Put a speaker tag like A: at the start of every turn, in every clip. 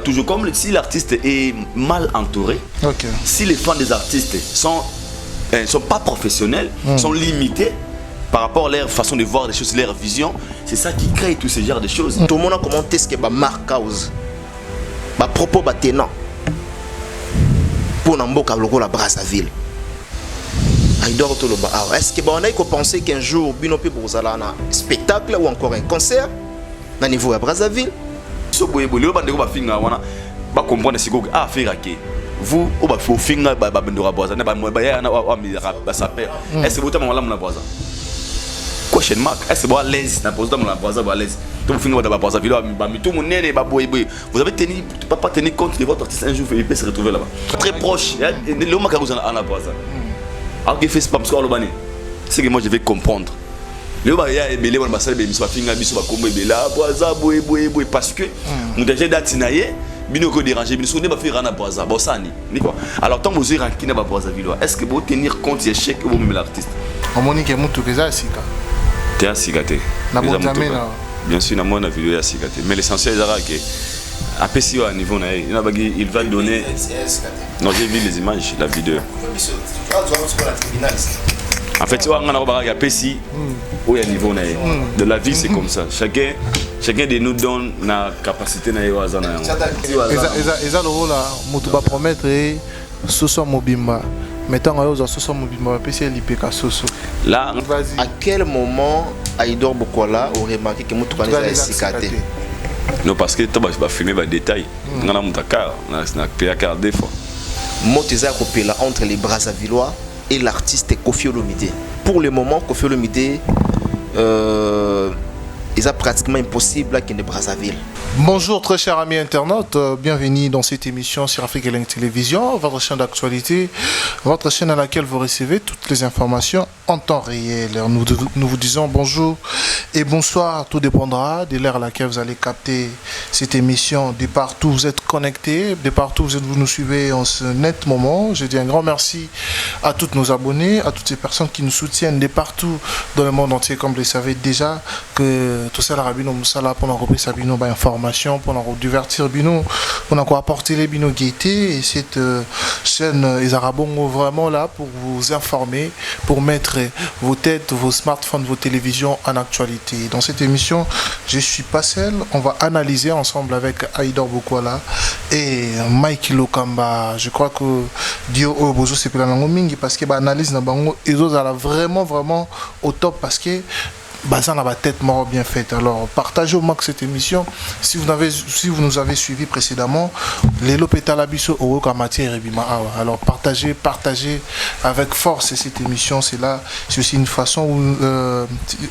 A: toujours comme si l'artiste est mal entouré, si les fans des artistes sont pas professionnels, sont limités par rapport à leur façon de voir les choses, leur vision, c'est ça qui crée tous ces genres de choses.
B: Tout le monde a commenté ce que ma marque cause, ma propos tenant pour Namboka la Brazzaville. Est-ce que on a pensé qu'un jour Bino peut vous aller un spectacle ou encore un concert au niveau à Brazzaville?
A: So boye boye le bande ko ba finga wana ba comprendre siko ah faire que vous au ba fo finga ba bendora boza na ba ya na wa mi ba saper est-ce que vous tamo la na boza question mark est-ce que vous à l'aise na boza na boza ba l'aise tout finga ba boza vilo ba mi tout mon nene ba boye boye vous avez tenu pas tenir compte de votre artiste un jour il peut se retrouver là-bas très proche le maka vous na boza alors que fait pas parce que le bani c'est que moi je vais comprendre. Le baya est belé, on va faire des missions, finga missions, va comber bela, boisa, boé, parce que nous déjà datinaye, bino ko déranger, bino sonné va faire rana boisa, bossani, ni quoi. Alors tant vous irez qui n'a pas boisa vilo, est-ce que vous tenir compte des chèques ou même l'artiste?
C: On m'a dit que mutu keza sika.
A: T'es à sikate. Bien sûr, na mona vidéo ya sikate, mais l'essentiel est que après si au niveau na il va donner. Non, j'ai vu les images, la vidéo. En fait, on a un PC où il y a niveau de la vie, c'est comme ça. Chacun de nous donne la capacité de faire ça.
C: Et ça, le rôle, je vais promettre que ce soit Mobimba. Mettons que ce soit Mobimba, PC l'IPK Soso.
A: Là,
B: à quel moment Aïdor Bokola aurait remarqué que Moutou Kaneza est cicaté?
A: Non, parce que tu vas filmer des détails. On a un car, on a un PAK des fois.
B: Motiza Kopela entre les Brazzavillois et l'artiste Koffi Olomide. Pour le moment, Koffi Olomide est pratiquement impossible qu'il ne Brazzaville.
C: Bonjour très chers amis internautes, bienvenue dans cette émission sur Afrique Télévision, votre chaîne d'actualité, votre chaîne à laquelle vous recevez toutes les informations en temps réel. Nous vous disons bonjour et bonsoir, tout dépendra de l'heure à laquelle vous allez capter cette émission, de partout vous êtes connectés, de partout vous nous suivez en ce net moment. Je dis un grand merci à tous nos abonnés, à toutes ces personnes qui nous soutiennent de partout dans le monde entier, comme vous le savez déjà, que tout ça la Rabino Moussala pour la reprise Sabino information pour nous divertir bino, pour nous apporter les bino gaieté et cette chaîne Isarabongo vraiment là pour vous informer, pour mettre vos têtes, vos smartphones, vos télévisions en actualité. Dans cette émission, je suis pas seul, on va analyser ensemble avec Aïdor Bokola et Mike Lokamba. Je crois que Dio Obozo c'est la langue mingi parce que l'analyse na bango et autres elle vraiment au top parce que Bazan a la tête mort bien faite. Alors partagez au max cette émission. Si vous nous avez suivi précédemment, les Lopetalabiso au matière et alors partagez avec force cette émission. C'est aussi une façon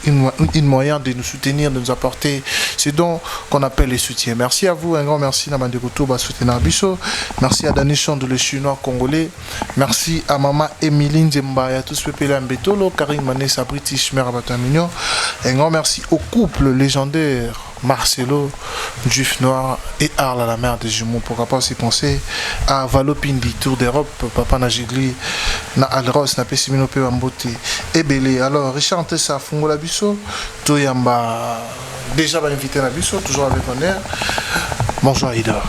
C: une moyen de nous soutenir, de nous apporter ce dont qu'on appelle les soutiens. Merci à vous, un grand merci Namande Goto soutenir Biso. Merci à Dani Chand le chinois congolais. Merci à maman Emiline Zembaya, tous peuple Mbetolo, Karim Mané British Mère Batamignon. Un grand merci au couple légendaire Marcelo, Juif Noir et Arla, la mère des jumeaux. Pourquoi pas aussi penser à Valopindi, Tour d'Europe, Papa Najigli, na Alros, na Pessimino Pewambote et Belé. Alors, Richard Tessa, Fungola Bisso, Toyamba, déjà va inviter la Bisso, toujours avec honneur. Bonjour Aïda.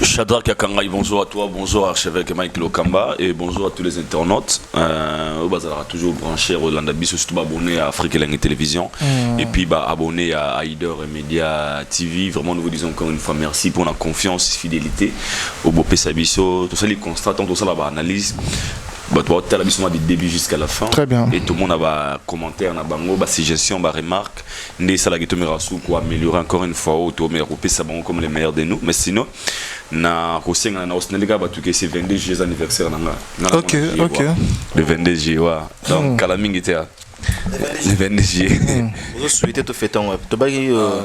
A: Shadrach Kakangaï, bonjour à toi, bonjour à archevêque Mike Lokamba et bonjour à tous les internautes. Au bazar toujours branché Rolanda Bisso, surtout abonné à Afrique Télévision et puis abonné à Aïdor et Média TV. Vraiment, nous vous disons encore une fois merci pour la confiance et fidélité au Bopé Sabisso. Tout ça, les constats, tout ça, l'analyse. Tu as la du début jusqu'à la fin.
C: Très bien.
A: Et tout le monde a commentaire, suggestion, remarque. Pour améliorer encore une fois comme les meilleurs de nous. Mais sinon, c'est 22 juillet anniversaire.
C: Ok.
A: Le 22 juillet. Donc, Kalaming était là. Le 22 juillet.
B: Vous souhaitez tout fait en web.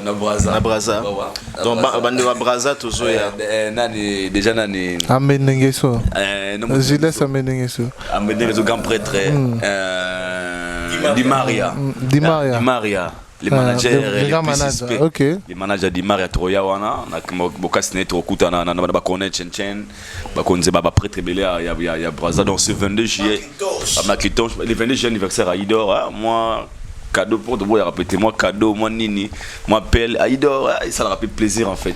B: Na Braza. Donc, Braza, toujours.
A: Déjà, nani.
C: Amenengeso. Je laisse Amenengeso.
A: Amenengeso, grand prêtre. Di Maria. Les managers, les managers di Maria Troyawana, Bokasne Trokutana, Bakone Chen, Bakonze Baba prêtre belé à Braza dans ce 22 juillet. À Maquiton, le 22 juillet anniversaire à Idor, moi. cadeau pour de moi répéter moi cadeau moi nini moi appelle Aïdor ça leur rappelle plaisir en fait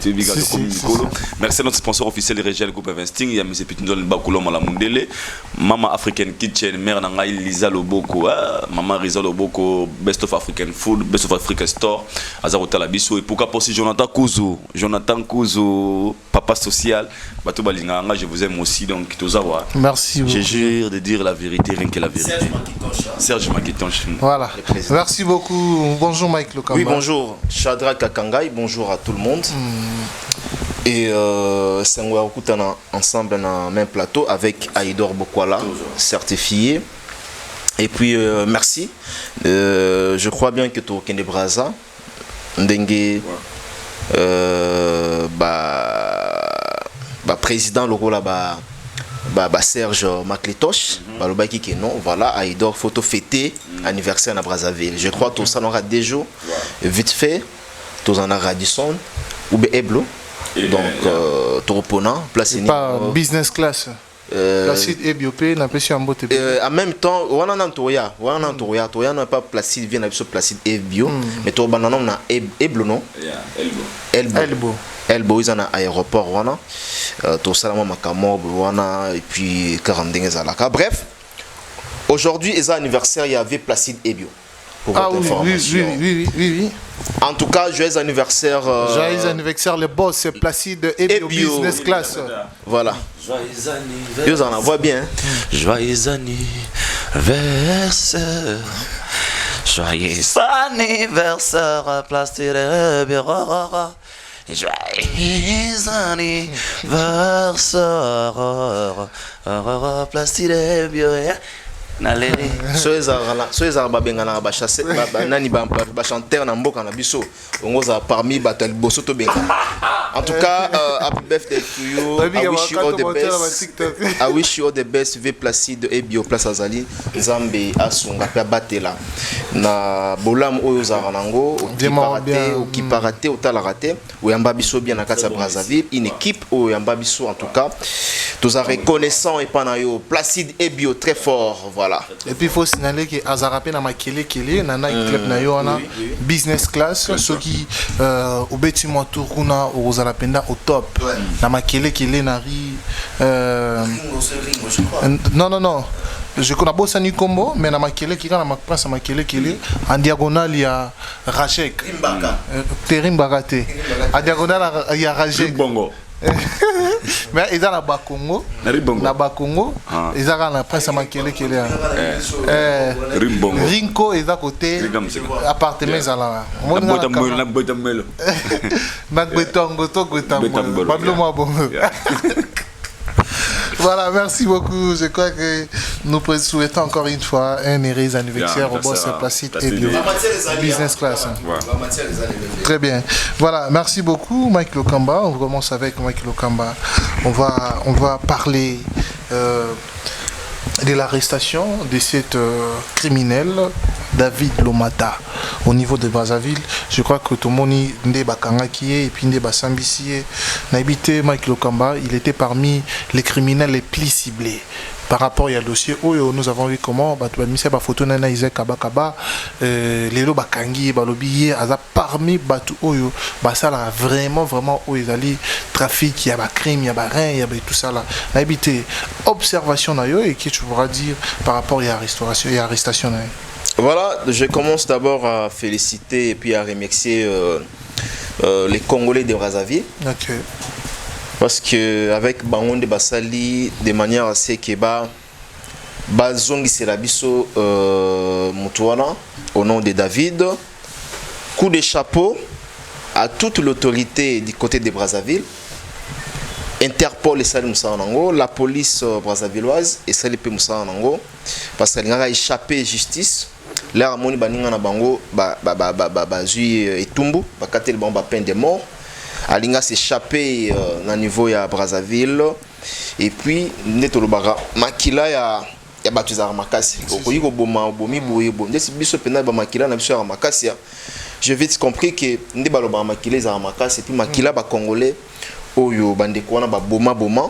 A: merci à notre sponsor officiel Régel Group Investing il y a monsieur Pitindol Bakolo Mala Mundele Mama African Kitchen mère nanga Lisa Loboko maman Risa Loboko Best of African Food Best of Africa Store Azarota Labiso et pourquoi pas aussi Jonathan Kuzu papa social bato balinga je vous aime aussi donc tozawa
C: merci
A: je jure de dire la vérité rien que la vérité Serge Makitonche.
C: Voilà. Merci beaucoup. Bonjour Mike Lokamba.
B: Oui, bonjour. Shadrach Kakangai, bonjour à tout le monde. Et c'est ensemble dans le même plateau avec Aïdor Bokwala, certifié. Et puis, merci. Je crois bien que tu es Kende Braza. Ndengue, président, le rôle là-bas. Serge Makletosh, non, voilà, Aïdor, photo fêtée, anniversaire à Brazzaville. Je crois que tout ça aura des jours, vite fait, tout en a Radisson, ou Eblo, donc, Toropona, placé
C: pas business class. Placide et Biopé, n'a pas su en beauté.
B: En même temps, on a Toya n'a pas Placide, vient avec ce Placide et Bio, mais tout le monde a Eblo, non? Elbo, ils ont un aéroport, tout ça, et puis 40 ans. Bref, aujourd'hui, ils ont anniversaire, il y avait Placide et Bio.
C: Oui.
B: En tout cas, joyeux anniversaire.
C: Joyeux anniversaire, le boss, c'est Placide et Bio Business Class.
B: Voilà. Joyeux anniversaire. Ils en voient bien.
A: Joyeux anniversaire. Joyeux anniversaire, Placide et Bio. Joyeux anniversaire, Placide et Bio.
B: Soyez bengana ba chasser nani ba chanteur na mboka na biso ongoza parmi batel bosoto benga. En tout cas, happy birthday to you. I wish you all the best. I wish you all the best. Ve Placide et Bio Place Azali Nzambe asunga pe batela na bolam oyo za ranango qui paraté au talarate ou yamba biso bien na kati ya Brazzaville une équipe au yamba biso en tout cas tous a reconnaissant et pas na yo Placide et Bio très fort. Voilà.
C: Et puis il faut signaler que Azarapé na makele kele na club na yo na business class ceux qui au bâtiment touruna au Zarapenda au top na makele kele na ri non je connais bossa ni combo mais na makele qui na place makele kele en diagonale il y a Rachek Terim Bagate en diagonale il y a Rachek
A: Bongo.
C: Mais ils ont la Bakongo, la Bakongo, ils ont la presse à Makele qui est Rinko est à côté, appartement ils ont là. Voilà, merci beaucoup. Je crois que nous souhaitons encore une fois un heureux anniversaire au boss Placide et Bio Business Class. Très bien. Voilà, merci beaucoup Mike Lokamba. On commence avec Mike Lokamba. On va parler de l'arrestation de cet criminel David Lomata au niveau de Brazzaville. Je crois que tout le monde est bakangaki et puis est basambisi. N'habité Mike Lokamba, il était parmi les criminels les plus ciblés. Par rapport au dossier où nous avons vu comment Batuamisé Bafoto Nana Isaac Kabakaba, Lelo Bakangi, Balobi, Aza parmi Batu Oyo, Basala vraiment où ils allaient trafic, il y a crime, il y a rien, il y a tout ça là. Habité observation d'ailleurs et qui tu pourras dire par rapport à l'arrestation.
B: Voilà, je commence d'abord à féliciter et puis à remercier les Congolais de Brazzaville.
C: Ok.
B: Parce que avec Bangonde Basali, de manière assez que Bazongi Selabiso Moutouana, au nom de David, coup de chapeau à toute l'autorité du côté de Brazzaville, Interpol et Salim Moussanango, la police brazzavilloise et Salim Moussanango, parce qu'elle a échappé justice. Là, Moni Baninga na Bango, Bazui et Tumbu, Bakatel Bamba peine de mort. Alinga s'est échappé au niveau de Brazzaville et puis Netolobara Makila ya Batuzara Makasi. Okoyiko boma bomi boye bom. Desi biso pena ba Makila na biso ya Makasi. Je vite compris que ndé baloba Makila za Makasi et puis Makila ba Congolais oyo bande ko na ba boma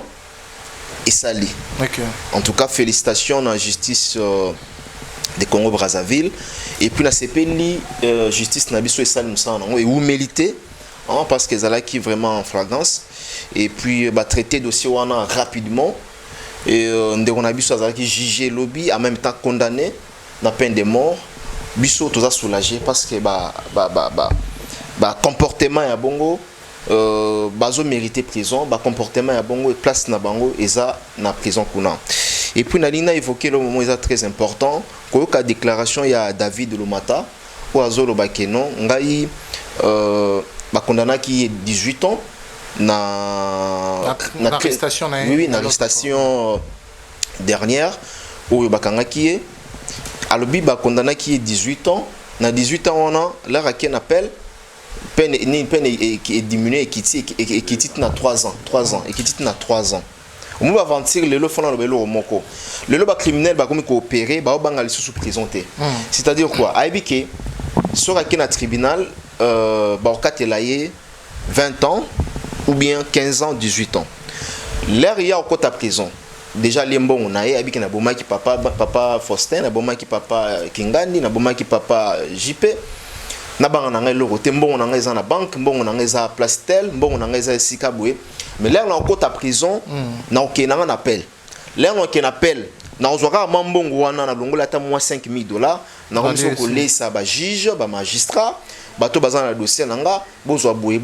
B: et sali.
C: OK.
B: En tout cas félicitations à la justice de Congo Brazzaville et puis la CPN justice na biso esali musana et où mérité parce que zala qui vraiment en flagrance et puis traiter dossier wana rapidement et ndeko na biso azala qui jugé lobby en même temps condamné na peine de mort biso toza soulagé parce que comportement ya bongo bazo mérité prison comportement ya bongo et place na bango eza na prison kuna. Et puis Nalina évoqué le moment très important la déclaration il y a David Lomata ou Azolo Bakeno ngai condamné qui est 18 ans na
C: l'arrestation
B: oui l'arrestation dernière ou bakanga qui est alobi condamné qui est 18 ans na 18 ans on a là un appel peine qui est diminuée et qui titre na 3 ans et qui titre na 3 ans. On va avancer le lot fondant le belo moko. Le lot criminel va comme coopérer, va au sous prison. C'est-à-dire quoi? Aibike sur un tribunal va au 20 ans ou bien 15 ans, 18 ans. L'air il y a au côté à prison. Déjà les bons on a aibike na boma qui papa Faustin, na boma qui papa Kingani, na boma qui papa JP. Na banga na ngai loko te mbongo na ngai za na banque mbongo na ngai za place tel mbongo na ngai za sika boye mais là on côté à prison na ok na un appel là on ok na appel na ozwaka mbongo wana na longola ta moins $5,000 na komso ko lesa ba juge ba magistrat bato bazana na dossier nanga bozwa boye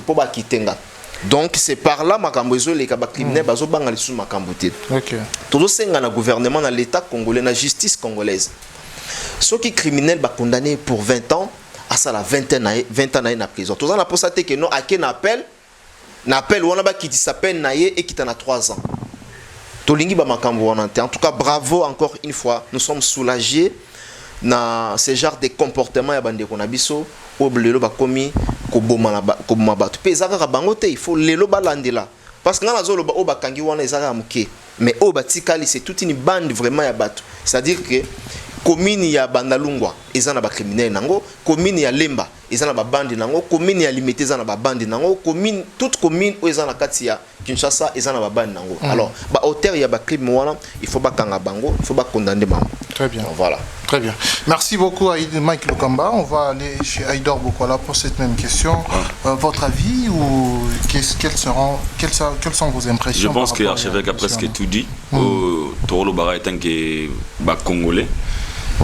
B: po ba kitenga. Donc c'est par là makambo ezo les kaba criminel bazo banga lisu makambo te. OK. Todo senga na gouvernement na l'état congolais na justice congolaise. Ceux qui criminels ba condamné pour 20 ans à ça la 20 ans na prison. Tout ça na posate que non à quel appel on a ba qui s'appelle naie et qui t'en a 3 ans. Tolingi ba makambo wana te. En tout cas bravo encore une fois. Nous sommes soulagés na ce genre de comportement ya bande ko na biso o lelo ba komi ko boma bato. Pe ezaka ka bango te il faut lelo ba landela. Parce que ngana zo lo ba o ba kangi wana ezaka muke. Mais o ba tikali c'est toute une bande vraiment ya bato. C'est-à-dire que commune ya Bandalungwa ezana ba criminel nango, commune ya Lemba ezana ba bande nango, commune ya Limete ezana ba bande nango, commune toute commune ezana kati ya Kinshasa ezana ba bande nango. Alors ba auteur ya ba crime wana il faut ba kanga bango, il faut ba condamner bango.
C: Très bien.
B: Donc, voilà.
C: Très bien. Merci beaucoup à Mike Lukamba. On va aller chez Aïdor Bokola pour cette même question. Votre avis ou quelles sont vos impressions?
A: Je pense que l'archevêque a presque tout dit. Toro Bara étant que Congolais.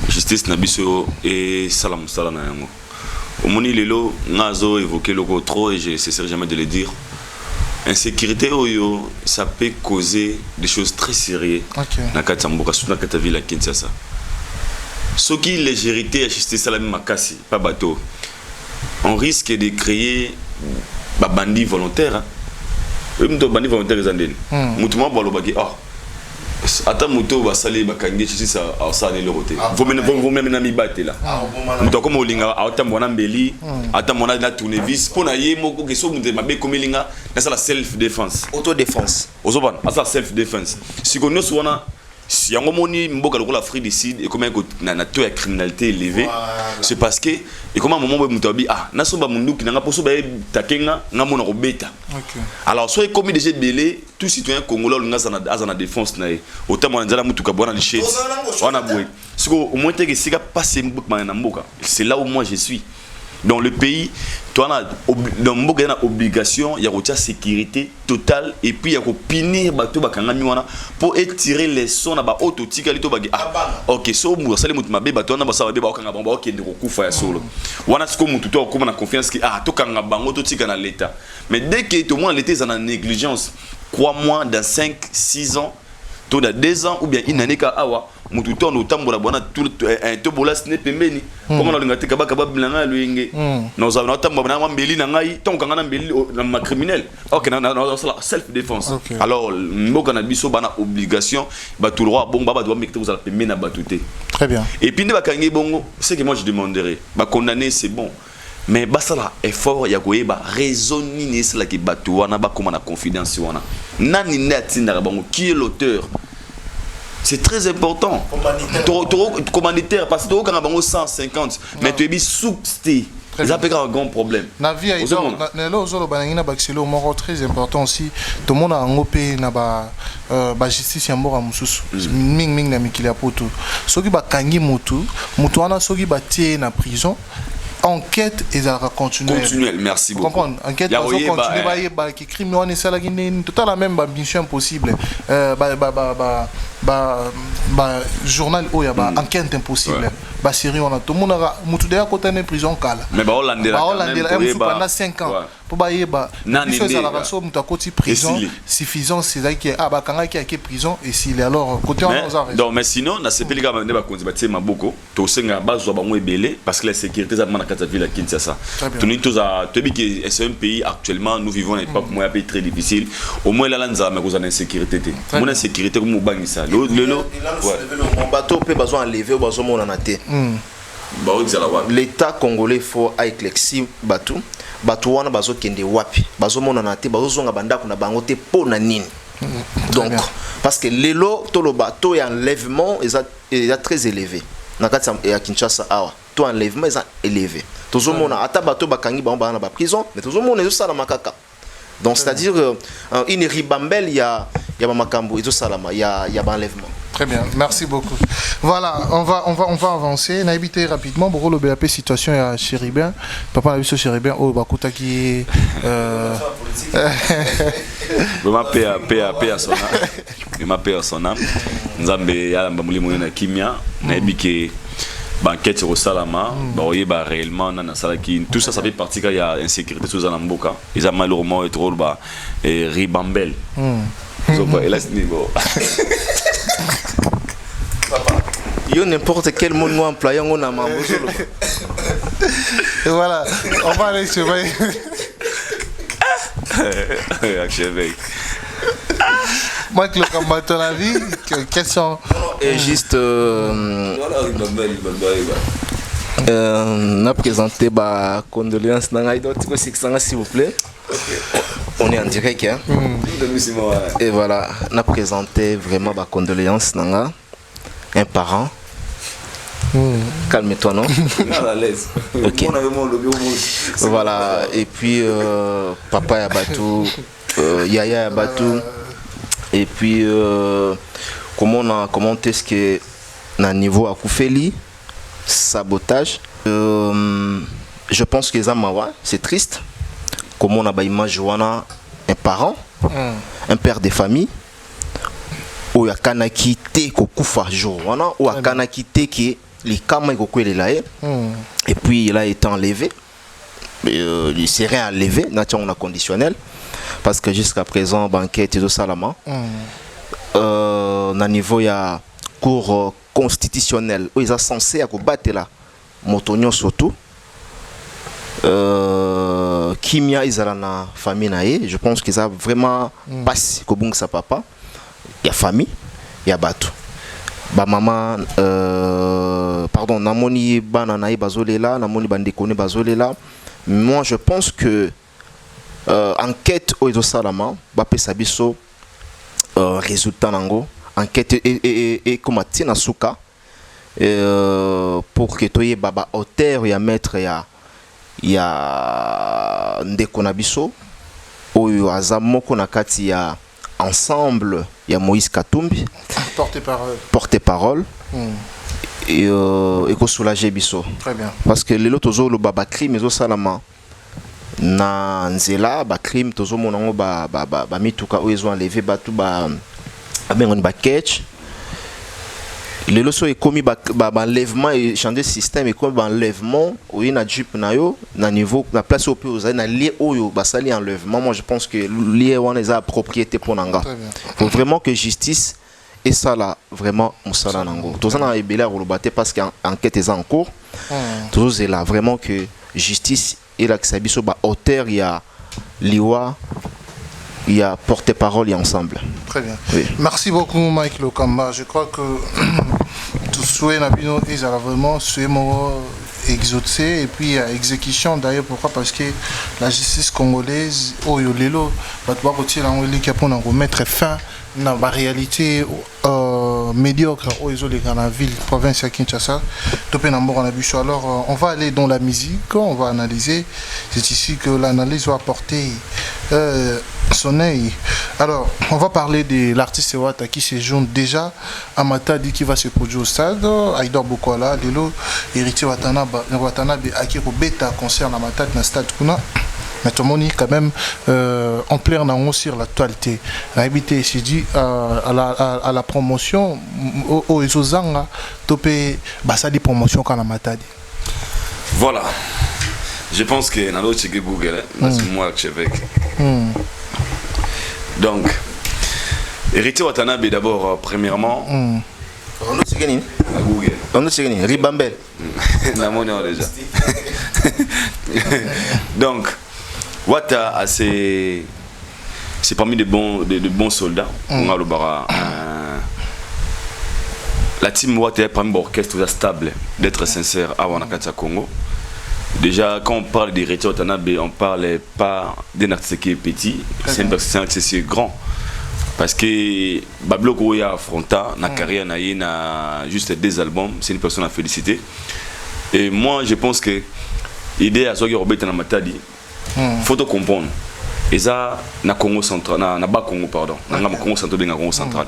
A: Justice Nabiso et Salam Salana Yango. Au moni lelo nazo évoqué le trop et je cesserai jamais de le dire. Insécurité ça peut causer des choses très sérieuses. Na Katamboka sous na Kataville à Kinshasa. Ce qui légèreté à justice Salami Makasi pas bateau. On risque de créer des bandits volontaires. Même des bandits volontaires zandeni. Mutumo balobaki Attends, moto va saler bakangi ici ça ça aller le côté. Vous même na mi battre là. Moto comme olinga attends mona mbeli, attends mona na tournevis pour na ye moko que so muté mabe comme linga na ça la self défense.
B: Auto défense.
A: Ozoban, ça self défense. Si on nous wana si yango moni mboka lokola Afrique du Sud et comment na taux de criminalité élevé, c'est parce que et comment moment moto bi na so ba mundu ki nga poso ba takenga nga mona ko beta. Alors soit commis déjà belé tout citoyen congolais nga za défense na autant mona nzala mutuka bona li chef. On a boué. Siko au moins que sika passer mboka na mboka. C'est là où moi je suis. Dans le pays, tu as une obligation, il y a une sécurité totale et puis il y a punir pour étirer les sons à autotique. Ok, so moi ça les mots mabe bato na basa babe bakanga bomba ok ndeko kufa ya solo. Wana siko mutu to ko na confiance que to kanga bango to tika na l'état. Mais dès que au moins l'état est en négligence, crois-moi dans 5 6 ans, tout dans 2 ans ou bien une année ka awa mutu to no tambola bona tout un to bola sne pembeni comment on ngati kabaka babilanga luenge nous avons tambola na mbeli na ngai ton kanga na mbeli na criminel ok na self défense alors mboka na biso bana obligation ba tout droit bon baba doit mettre vous à pembeni na batouté
C: très bien
A: et puis ne ba kangi bongo c'est que moi je demanderais ba condamner c'est bon mais basala effort ya koyeba raison nini c'est là qui batu wana ba comme na confidence wana nani netinda bango qui est l'auteur. C'est très important. Commanditaire parce que tu as 150, mais tu es substé.
C: Très
A: ils ont
C: bien.
A: un grand problème.
C: Na vie
A: Aux hommes,
C: c'est très important aussi. Tout le monde a un opé na ba justice ya mbora mususu. Ming na mikili ya poto. Soki ba kangi mutu wana soki ba tie na prison. Enquête et ça va continuer.
A: Continuelle, merci beaucoup.
C: Comprendre. Enquête va continuer. Qui crime on est ça là qui tout à la même mission impossible. Journal où il y a enquête impossible. Bah série on a tout le monde a mutu déjà côté en prison kala.
A: Mais bah Hollandais
C: pendant 5 ans. Pour bah mission ça la raison mutu à côté prison suffisant c'est là qui bah quand qui est prison et s'il est alors côté on a.
A: Donc mais sinon na c'est pelika ba ndeba konzi batie maboko to senga bazwa ba mwebele parce que la sécurité ça demande à ville à Kinshasa. C'est un pays actuellement nous vivons une époque un pays très difficile. Au moins là là mais cause d'insécurité. Mon insécurité comme bangi ça. Le
B: bateau peut besoin enlever besoin mon anaté. L'État congolais faut éclaircir bateau wana bazo kende wapi bazo mon anaté bazo zonga banda kuna bango te po na nini. Donc parce que l'élo to le bateau et enlèvement est très élevé. Na kati ya Kinshasa awa to enlèvement est élevé. Toujours mon ata bateau bakangi ba na ba prison mais toujours mon ezo sala makaka. Donc c'est-à-dire une ribambelle il y a makambo ezo salama il y a enlèvement.
C: Très bien, merci beaucoup. Voilà, on va avancer. On a évité rapidement. Pour le BAP situation à Chéribin. Papa a vu ce Chéribin. Oh, Bakuta qui
A: vraiment paix à son âme. Vraiment paix à son âme. Nzambe ya mbamuli mona kimia na ebike banquette au salama baoye ba réellement na sala qui tout ça fait partie qu'il y a insécurité sous en mboka. Ils ont malheureusement trop ba ribambel. Donc là c'est niveau.
B: Yo n'importe quel mot nous employons on a mambozolo.
C: Et voilà, on va aller sur moi que le combat ton avis quels sont
B: et juste n'a présenté ba condoléances dans Aïdot s'il vous plaît. On est en direct hein. Et voilà, n'a présenté vraiment ba condoléances dans un parent. Calme-toi non. Ok. Voilà et puis papa Yabatou, Yaya Yabatou et puis comment est-ce que na niveau à Koufeli sabotage je pense que c'est triste comment on a ba image wana un parent un père de famille ou ya kanaki te ko kufa jour wana ou ya kanaki te ki les kama ko kwelela et puis il a été enlevé il serait enlevé on a conditionnel parce que jusqu'à présent banquette de salama na niveau ya cour constitutionnel où ils sont censés à combattre là motonyo surtout kimia izala na famille nae je pense qu'ils a vraiment passé ko bunga sa papa ya famille ya bato ba maman pardon namoni bana nae bazolela namoni bandekone bazolela moi je pense que enquête oizo salama ba pesa biso résultat nango enquête et comme tina suka pour que toye baba auteur ya maître ya ndeko na biso oyo azamoko na kati ya ensemble ya Moïse Katumbi porte-parole et ko soulager biso. Très bien. Parce que lelo tozo lo baba crime ezo salama na nzela ba crime tozo monango ba mituka oyo ezo enlever batu ba bengon ba catch lelo so ekomi ba enlèvement et changer système et comme ba enlèvement oyo na jupe na yo na niveau na place au pays na lié oyo ba sali enlèvement moi je pense que lié wana eza propriété pour nanga. Faut vraiment que justice et ça là vraiment musala nango tout ça na ebela rolobate parce qu'enquête est en cours tout c'est là vraiment que justice et la kisabiso ba auteur il y a liwa il y a porte-parole et ensemble.
C: Très bien. Oui. Merci beaucoup Mike Lokamba. Je crois que tout souhait nabino ils ont vraiment souhait exaucé et puis exécution d'ailleurs pourquoi parce que la justice congolaise au yolelo va devoir retirer l'anglais qui a pour mettre fin dans la réalité médiocres au dans la ville, province à Kinshasa. Alors, on va aller dans la musique, on va analyser. C'est ici que l'analyse va apporter son œil. Alors, on va parler de l'artiste Wata qui séjourne déjà à Matadi, qui va se produire au stade. Aïdor Bokola, Lelo, héritier Watanabe, Akiro Beta, concerne à Matadi, dans le stade Kuna. Mais tout le monde quand même en plein sur l'actualité. Habité ici dit à la promotion au Ezozanga topé basadi promotion quand la Matadi.
A: Voilà. Je pense que dans l'autre Google, c'est moi que je vais. Donc, héritier Watanabe d'abord premièrement.
B: On a gagné.
A: Google.
B: On a gagné. Ribambel.
A: Déjà. Donc. Wata, c'est parmi de bons soldats. La team Wata est parmi l'orchestre stable, d'être sincère à Wanakata Congo. Déjà, quand on parle d'héritier Watanabe, on ne parle pas d'un artiste qui est petit, c'est un artiste qui est grand. Parce que Bablo Gouya affronta, na carrière na juste 2 albums, c'est une personne à féliciter. Et moi, je pense que l'idée à Zogi Robert na Matadi, faut te comprendre. Et ça, na Congo central, na bas Congo pardon, na Congo central, na Congo central.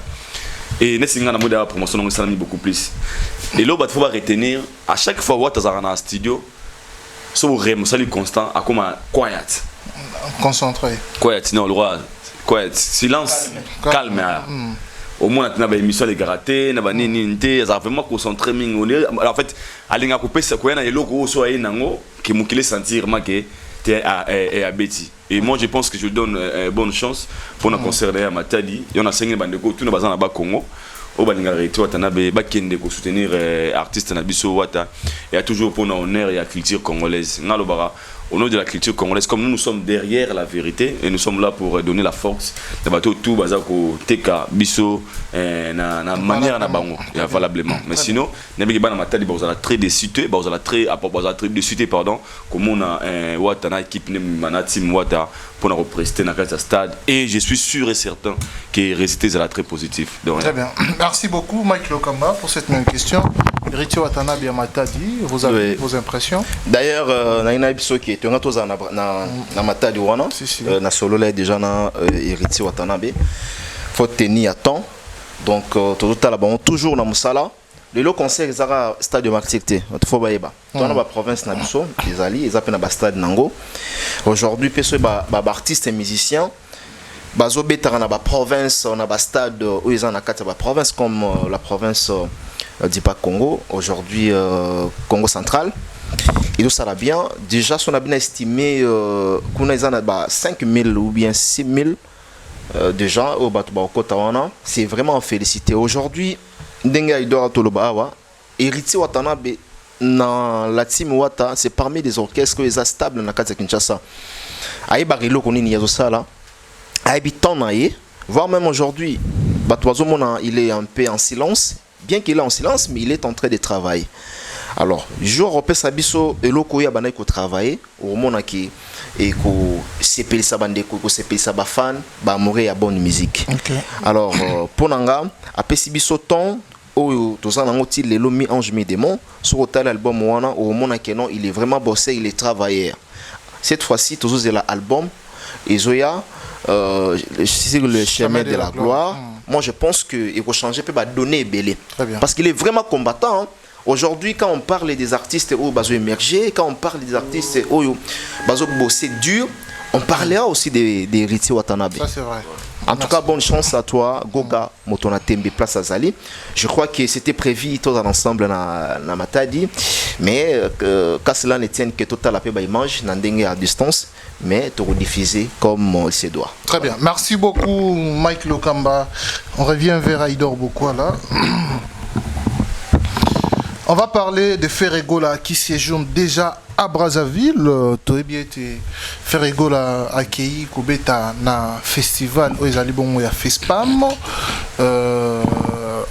A: Et n'est-ce pas que la promotion on s'en beaucoup plus. Et là, il faut retenir à chaque fois où tu es dans un studio, so rem salut constant, à comme quiet.
C: Concentré.
A: Quiet, non le roi, quiet, silence, calme. Au moins on a une émission de karaté, na nini nté, ça vraiment concentré mingi. En fait, alinga couper ça quoi na eloko so ayi nango, qui mukile sentir que et à Betty. Et moi je pense que je lui donne bonne chance pour nous concerner à Matadi. Il y en a 5 bandeko tout na bazana ba Congo. Au balinga rété Watanabe ba kende ko soutenir artiste na biso Wata et a toujours pour honneur et la culture congolaise. Ngalo bara au nom de la culture congolaise, comme nous sommes derrière la vérité et nous sommes là pour donner la force de bateau tout bazako teka biso na manière na bango valablement. Mais sinon n'abiki bana Matadi ba za très déçu, ba za très déçu pardon comme on a Wata na équipe na team Wata pour nous représenter dans le stade et je suis sûr et certain que les résultats seront très positifs.
C: Très bien. Merci beaucoup Mike Lokamba pour cette même question. Héritier Watanabe Matadi, vous avez vos impressions? D'ailleurs,
B: na ebiso qui est na Matadi wana na solo là déjà na héritier Watanabe. Faut tenir à temps. Donc tout à l'heure toujours na musala. Le conseil ezara stade de Martite. Faut baeba. Dans la province na biso, les alliés, ils appellent na stade nango. Aujourd'hui, peso ba artistes et musiciens bazo betara na ba province, on a ba stade où ils en a quatre ba province comme la province d'Ipa Congo, aujourd'hui Congo central. Et tout ça va bien. Déjà, si on a bien estimé qu'on a 5 000 ou bien 6 000 de gens au Batuba, c'est vraiment félicité. Aujourd'hui, Ndenga Idora Tolobawa, héritier Watanabe dans la team Wata, c'est parmi les orchestres qui sont stables dans la carte de Kinshasa. Aïe Barilo Konini Yazosala, Aïe Bitanaye, voire même aujourd'hui, Batuazo Mona, il est un peu en silence. Bien qu'il est en silence, mais il est en train de travailler. Alors, je repère Sabiso et Lokoya Banaï ko travailler au moment qui et ko s'épelle sa bande ko s'épelle sa fan ba mourir à bonne musique. Alors pour nanga après Sibiso ton au toza nango ti lelo mi ange mi démon sur tel album wana au moment que non il est vraiment bossé, il est travailleur. Cette fois-ci tozo l'album et Zoya c'est le chemin de la gloire. Moi je pense que il faut changer peut donner belé parce qu'il est vraiment combattant. Hein. Aujourd'hui, quand on parle des artistes où bazo émerger, quand on parle des artistes où bazo bosser dur, on parlera aussi des héritiers Watanabe.
C: Ça c'est vrai.
B: En tout cas, bonne chance à toi, Goga Motona Tembe Place Azali. Je crois que c'était prévu tout en ensemble na Matadi, mais quand cela ne tienne que total la paix image, n'andenge à distance, mais te rediffuser comme il se doit.
C: Très bien. Merci beaucoup, Mike Lokamba. On revient vers Aïdor Bokola. On va parler de Ferregola qui séjourne déjà à Brazzaville. Ferregola accueilli Kobeta na festival où ils allaient bon ya Fespam.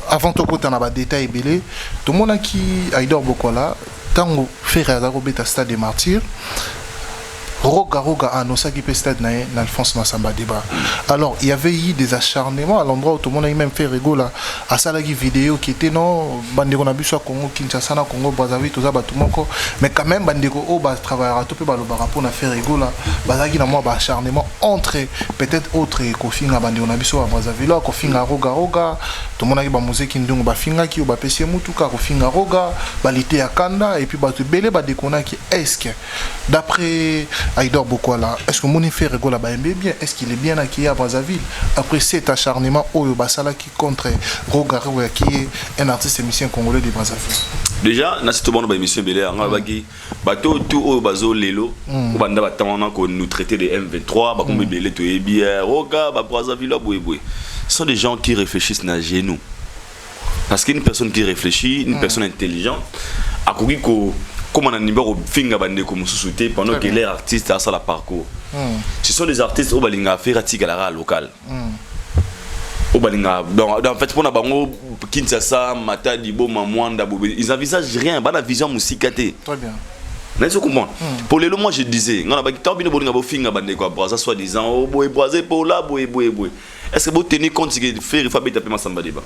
C: Avant tout on a ba détail belé. Tout le monde qui Aïdor Bokola tango Ferregola Kobeta stade des martyrs. Roga Anosaki Pestad Alphonse Massamba Débat. Alors, il y avait eu des acharnements à l'endroit où tout le monde a même fait rigoler à ça la vidéo qui était non bandeko na biso Congo Kinshasa na Congo Brazzaville tout ça batumoko mais quand même bandeko o ba travailler tout peu ba lo rapport na faire rigoler bazaki na moi ba acharnement entre peut-être autre kofinga bandeko na biso à Brazzaville kofinga Roga tout le monde a ba musique ndungu ba finga ki ba pesi mutuka kofinga Roga balité ya kanda et puis ba te belé ba dekona qui est-ce que d'après Aïdor Bokwala, est-ce que mon fait rigoler ba bien, est-ce qu'il est bien accueilli à Brazzaville après cet acharnement Oyo Basala qui contre Roga qui est un artiste et musicien congolais de Brazzaville?
A: Déjà, na sito bon ba émission belé nga baki bato tout Oyo bazo lelo o banda batana ko nous traiter de M23 ba kombe belé to ebia Roga ba Brazzaville boye. Ce sont des gens qui réfléchissent na genou. Parce qu'une personne qui réfléchit, une personne intelligente a koki ko comme on a numéro finga bande comme sous-souté pendant que les artistes à ça la parcours. Ce sont des artistes au balinga ferratique à la locale. Au balinga en fait pour na bango Kinshasa Matadi Bo Mamwanda ils envisagent rien pas la vision musicate.
C: Très bien.
A: N'est-ce pas comprendre? Pour les lots moi je disais on a ba tant bino bolinga bo finga bande quoi Brazza soit disant oh boy Brazza pour là boy. Est-ce que vous tenez compte que faire il faut taper Massamba Débat?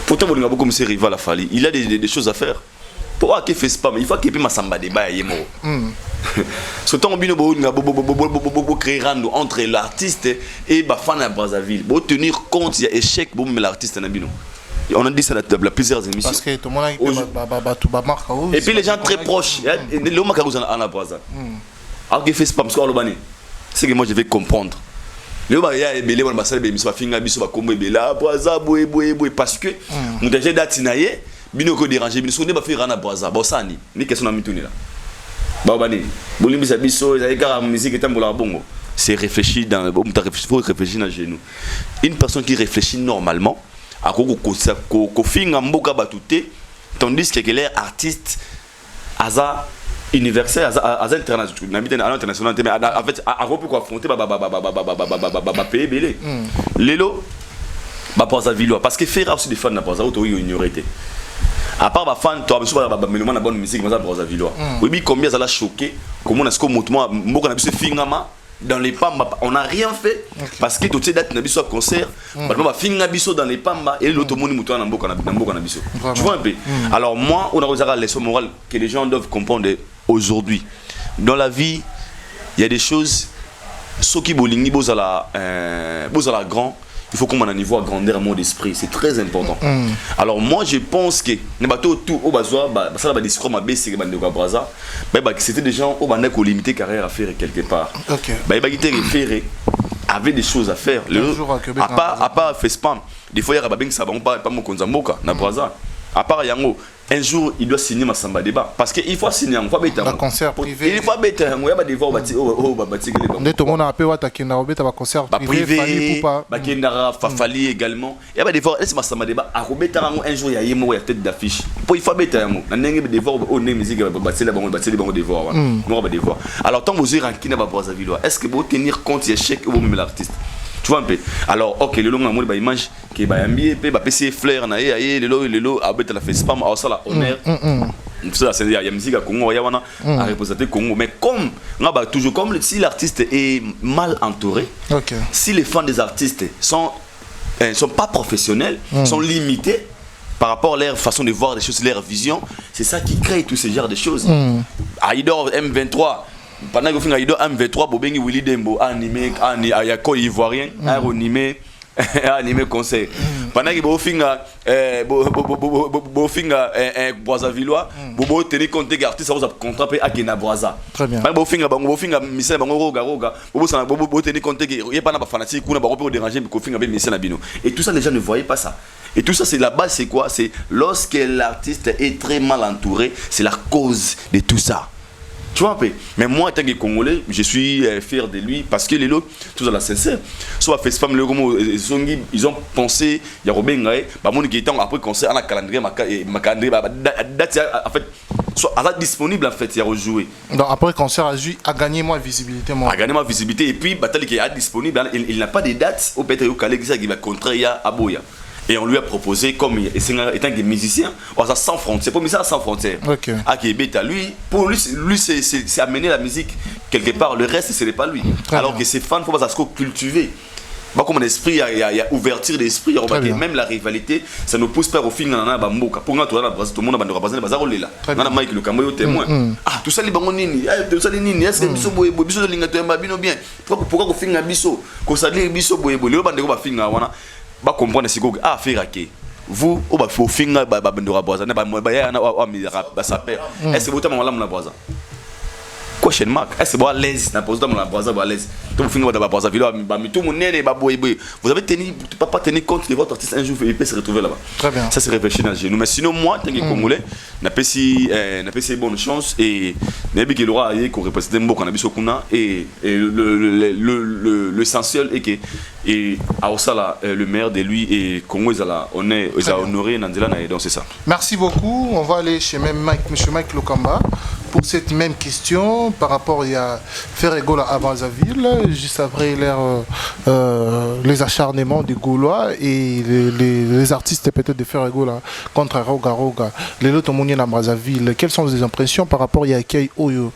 A: Pourtant bolinga beaucoup comme c'est rival à Fali. Il a des choses à faire. Pour qu'il fait spam, il faut qu'il puisse Massamba Débat et mort. Surtout on créer entre l'artiste et les fans à Brazzaville. Pour tenir compte il y a échec pour l'artiste Nabino. On a dit ça dans plusieurs émissions.
C: Parce que tout le monde a
A: et puis les gens très proches, les gens qui sont en Brazzaville. Alors qu'il fait spam, c'est que moi je vais comprendre. Les gens qui ont belé parce que nous déjà datinaye bino ko déranger bino sonde ba faire na Brazza bosani ni question na mituni là ba bani bolimi sa biso za eka musique etambola bongo c'est réfléchi dans faut réfléchir dans genou une personne qui réfléchit normalement a ko finga mboka batute tandis que les artistes aza universel aza international mais en fait a pour affronter ba pays belé lelo ba Brazzaville parce que faire aussi des fans na Brazza auto ignorer. À part ma fan, toi, je suis une bonne musique, mais Brazzaville. Oui, combien ça l'a choqué? Comment est-ce que moi, dans les Pamba, on n'a rien fait parce que toutes ces dates n'a pas concert. Maintenant, finga biso dans les Pamba et l'autre monde mouton na mboka na biso. Tu vois un peu. Alors moi, on a la leçon morale que les gens doivent comprendre aujourd'hui. Dans la vie, il y a des choses. Ceux qui bolingi bozala grand. Il faut qu'on ait un niveau à grandeur mot d'esprit, c'est très important. Alors moi je pense que tout au bazoa ça va discours ma baisse bande de Brazza c'était des gens au bande qui limité carrière à faire quelque part.
C: OK.
A: Qui référé avait des choses à faire. À part fait spam. Des fois il y a babing ça pas mon konzamboka na Brazza. À part yango un jour il doit signer Massamba Débat parce qu'il faut signer un
C: concert privé.
A: Il faut mettre un moyen de voir
C: tout le monde a appelé Watakina Robeta va concert
A: privé Bakendara Fafali également. Il y a des fois est Massamba Débat à Robeta un jour il y a yemo ya tête d'affiche. Pour il faut mettre un mot. Na ndenge de voir au nez musique batela bango de voir. Moi de voir. Alors tant vous irez en Kina Brazzaville. Est-ce que vous tenir compte des échecs ou même l'artiste? Tu vois un peu. Alors OK le long amour ba image qui ba yambi pe ba PC fleur na ye le lo abeta la fait spam à ça la honneur. Ça c'est il y a musique à Congo ya wana à représenter Congo mais comme toujours comme si l'artiste est mal entouré.
C: OK.
A: Si les fans des artistes sont pas professionnels, sont limités par rapport à leur façon de voir les choses, leur vision, c'est ça qui crée tous ces genres de choses. Aïdor M23 pendant que Aïdor M23 Bobengi Willy Dembo animé Ayako ivoirien animé conseil pendant que Bofinga Brazzavillois Bobo tenir compte que artiste ça contrat pe akena Brazza
C: très bien
A: Bofinga misel bango roga Bobo tenir compte que il y a pas na fanatique kuna ba peut déranger Bofinga be misel na bino et tout ça les gens ne voyaient pas ça. Et tout ça, c'est la base, c'est quoi? C'est lorsque l'artiste est très mal entouré, c'est la cause de tout ça. Tu vois un peu. Mais moi, en tant que Congolais, je suis fier de lui parce que les lots, tout ça, la sincère. Soit FaceFam, ils ont pensé, il y a Robin Gaye, mon équipe après concert, on a calendrier, date, en fait, soit disponible en fait, il y a rejoué.
C: Donc après concert, a gagné moins visibilité.
A: A gagné moins visibilité et puis, Batali qui est disponible, il n'a pas de date, au peut-être qu'il va contraire à Boya. Et on lui a proposé, comme étant des musiciens, sans frontières, c'est pas musicien sans frontières.
C: Ok.
A: À Québec, lui, pour lui, c'est amener la musique quelque part. Le reste, ce n'est pas lui.
C: Très
A: Alors
C: bien.
A: que ces fans, il faut pas se cultiver. Bah, comme un esprit, il y a ouverture d'esprit, même la rivalité, ça nous pousse pas au film dans la bamboka. Pour nous, tout le monde a des bazar là. On a Mike le Cameroun témoin. Ah, tout ça les bangonini, tout ça les nini, est-ce que biso boye biso de lingato ya bino bien. Pourquoi ko finga biso, ko sadli biso boye boye, le bande ko ba finga wana. Ba comprendre si go ah faire que vous au ba fo finga ba bande boza na ba ya na wa mi ba saper. Est-ce que vous tama wala mna boza? Question mark. Est-ce que vous êtes à l'aise dans la Brazzaville, vous êtes à l'aise. Tout le monde dans la Brazzaville, tout le monde vous avez tenu, pas tenir compte de votre artiste un jour, il peut se retrouver là-bas.
C: Très bien.
A: Ça c'est réfléchi dans le genou. Mais sinon, moi, tant que Congolais, n'a pas si bonne chance et n'a pas qu'il aura qu'on représente un beau cannabis au Kuna et l'essentiel est que et à Osala le maire de lui et Congo on est honoré Nandela et donc c'est ça.
C: Merci beaucoup. On va aller chez même Monsieur Mike Lokamba pour cette même question par rapport à Ferregola à Brazzaville, juste après les acharnements des Gaulois et les artistes peut-être de Ferregola contre Roga Roga, les autres à Brazzaville. Quelles sont les impressions par rapport à Kei Oyo?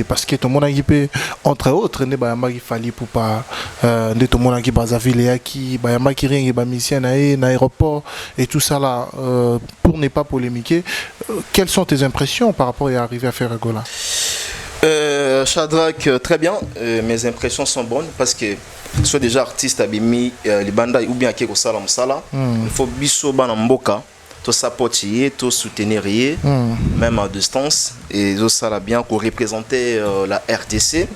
C: Parce que tout le monde a dit entre autres ne ba magi fali pour pas de tout le monde qui Brazzaville et qui ba magi rien ba mission na aéroport et tout ça là pour ne pas polémiquer. Quelles sont tes impressions par rapport à arriver à Ferregola?
B: Shadrach, très bien. Mes impressions sont bonnes parce que soit déjà artiste abimi les bandas ou bien qui ko sala musala, il faut biso bana mboka. Tout s'apporter, tout soutenir, même à distance, et tout ça bien pour représenter la RDC.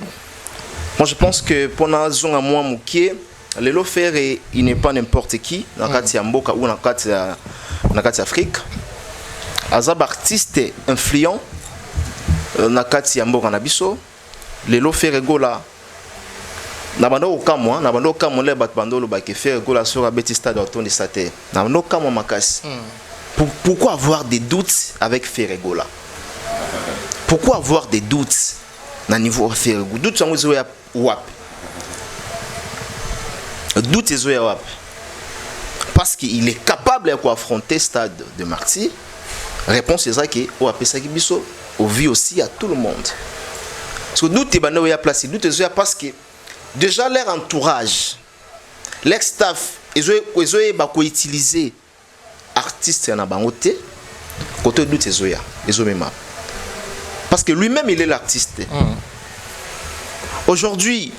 B: Moi je pense que pour la zone à moi, le Lofer il n'est pas n'importe qui, dans la Mboka ou dans la Afrique. Azab artiste influent, dans la Mboka Nabiso, le Lofer Gola. Nabando Okamwa, Nabando Okamwa, le Batbando, le Bakefer Gola sur la Betista d'Orton de Sate. Nabando Okamwa Makas. Pourquoi avoir des doutes avec Ferregola? Pourquoi avoir des doutes au niveau de Ferregola? Doutes sont les WAP. Doutes sont les WAP. Parce qu'il est capable d'affronter le stade de Marty. Réponse est ça que WAP Sakibiso vit aussi à tout le monde. Parce que doutes est placé. Doutes est parce que déjà leur entourage, leur staff, ils ont utilisé artiste en abangote côté doute ezoya ezomema parce que lui-même il est l'artiste. Aujourd'hui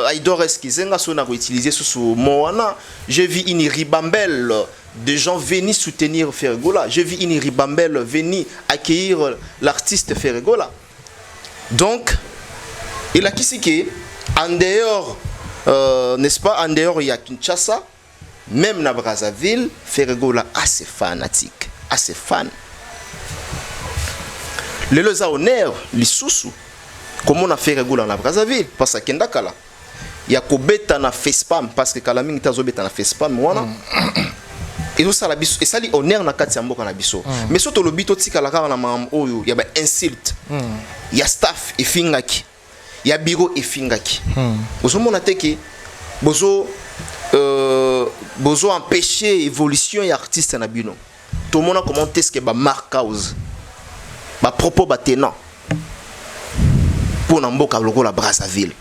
B: Aïdor Eskizenga sona ko utiliser sous Moana, j'ai vu une ribambelle de gens venir soutenir Ferregola, j'ai vu une ribambelle venir accueillir l'artiste Ferregola. Donc il a qui que en dehors n'est-ce pas, en dehors il y a Kinshasa. Même na Brazzaville, Ferregola assez fanatique, assez fan. Le loza honneur, les sous. Comment on a Ferregola na Brazzaville? Parce que Kendakala, il y a Kobeta na Fespam parce que Kalaming Tazobeta na Fespam, voilà. Et tout ça la biso, et ça li honneur na kati mboka na biso. Mais surtout le bito tika la kala na mam oyo, il y a insulte. Il y a staff et fingaki. Il y a bureau et fingaki. Bozo mona teke, bozo besoin empêcher l'évolution et artiste na bino. Tout le monde a commenté ce que ba marque cause. Ba propos ba tenant. Pour n'amboka logo la Brazzaville.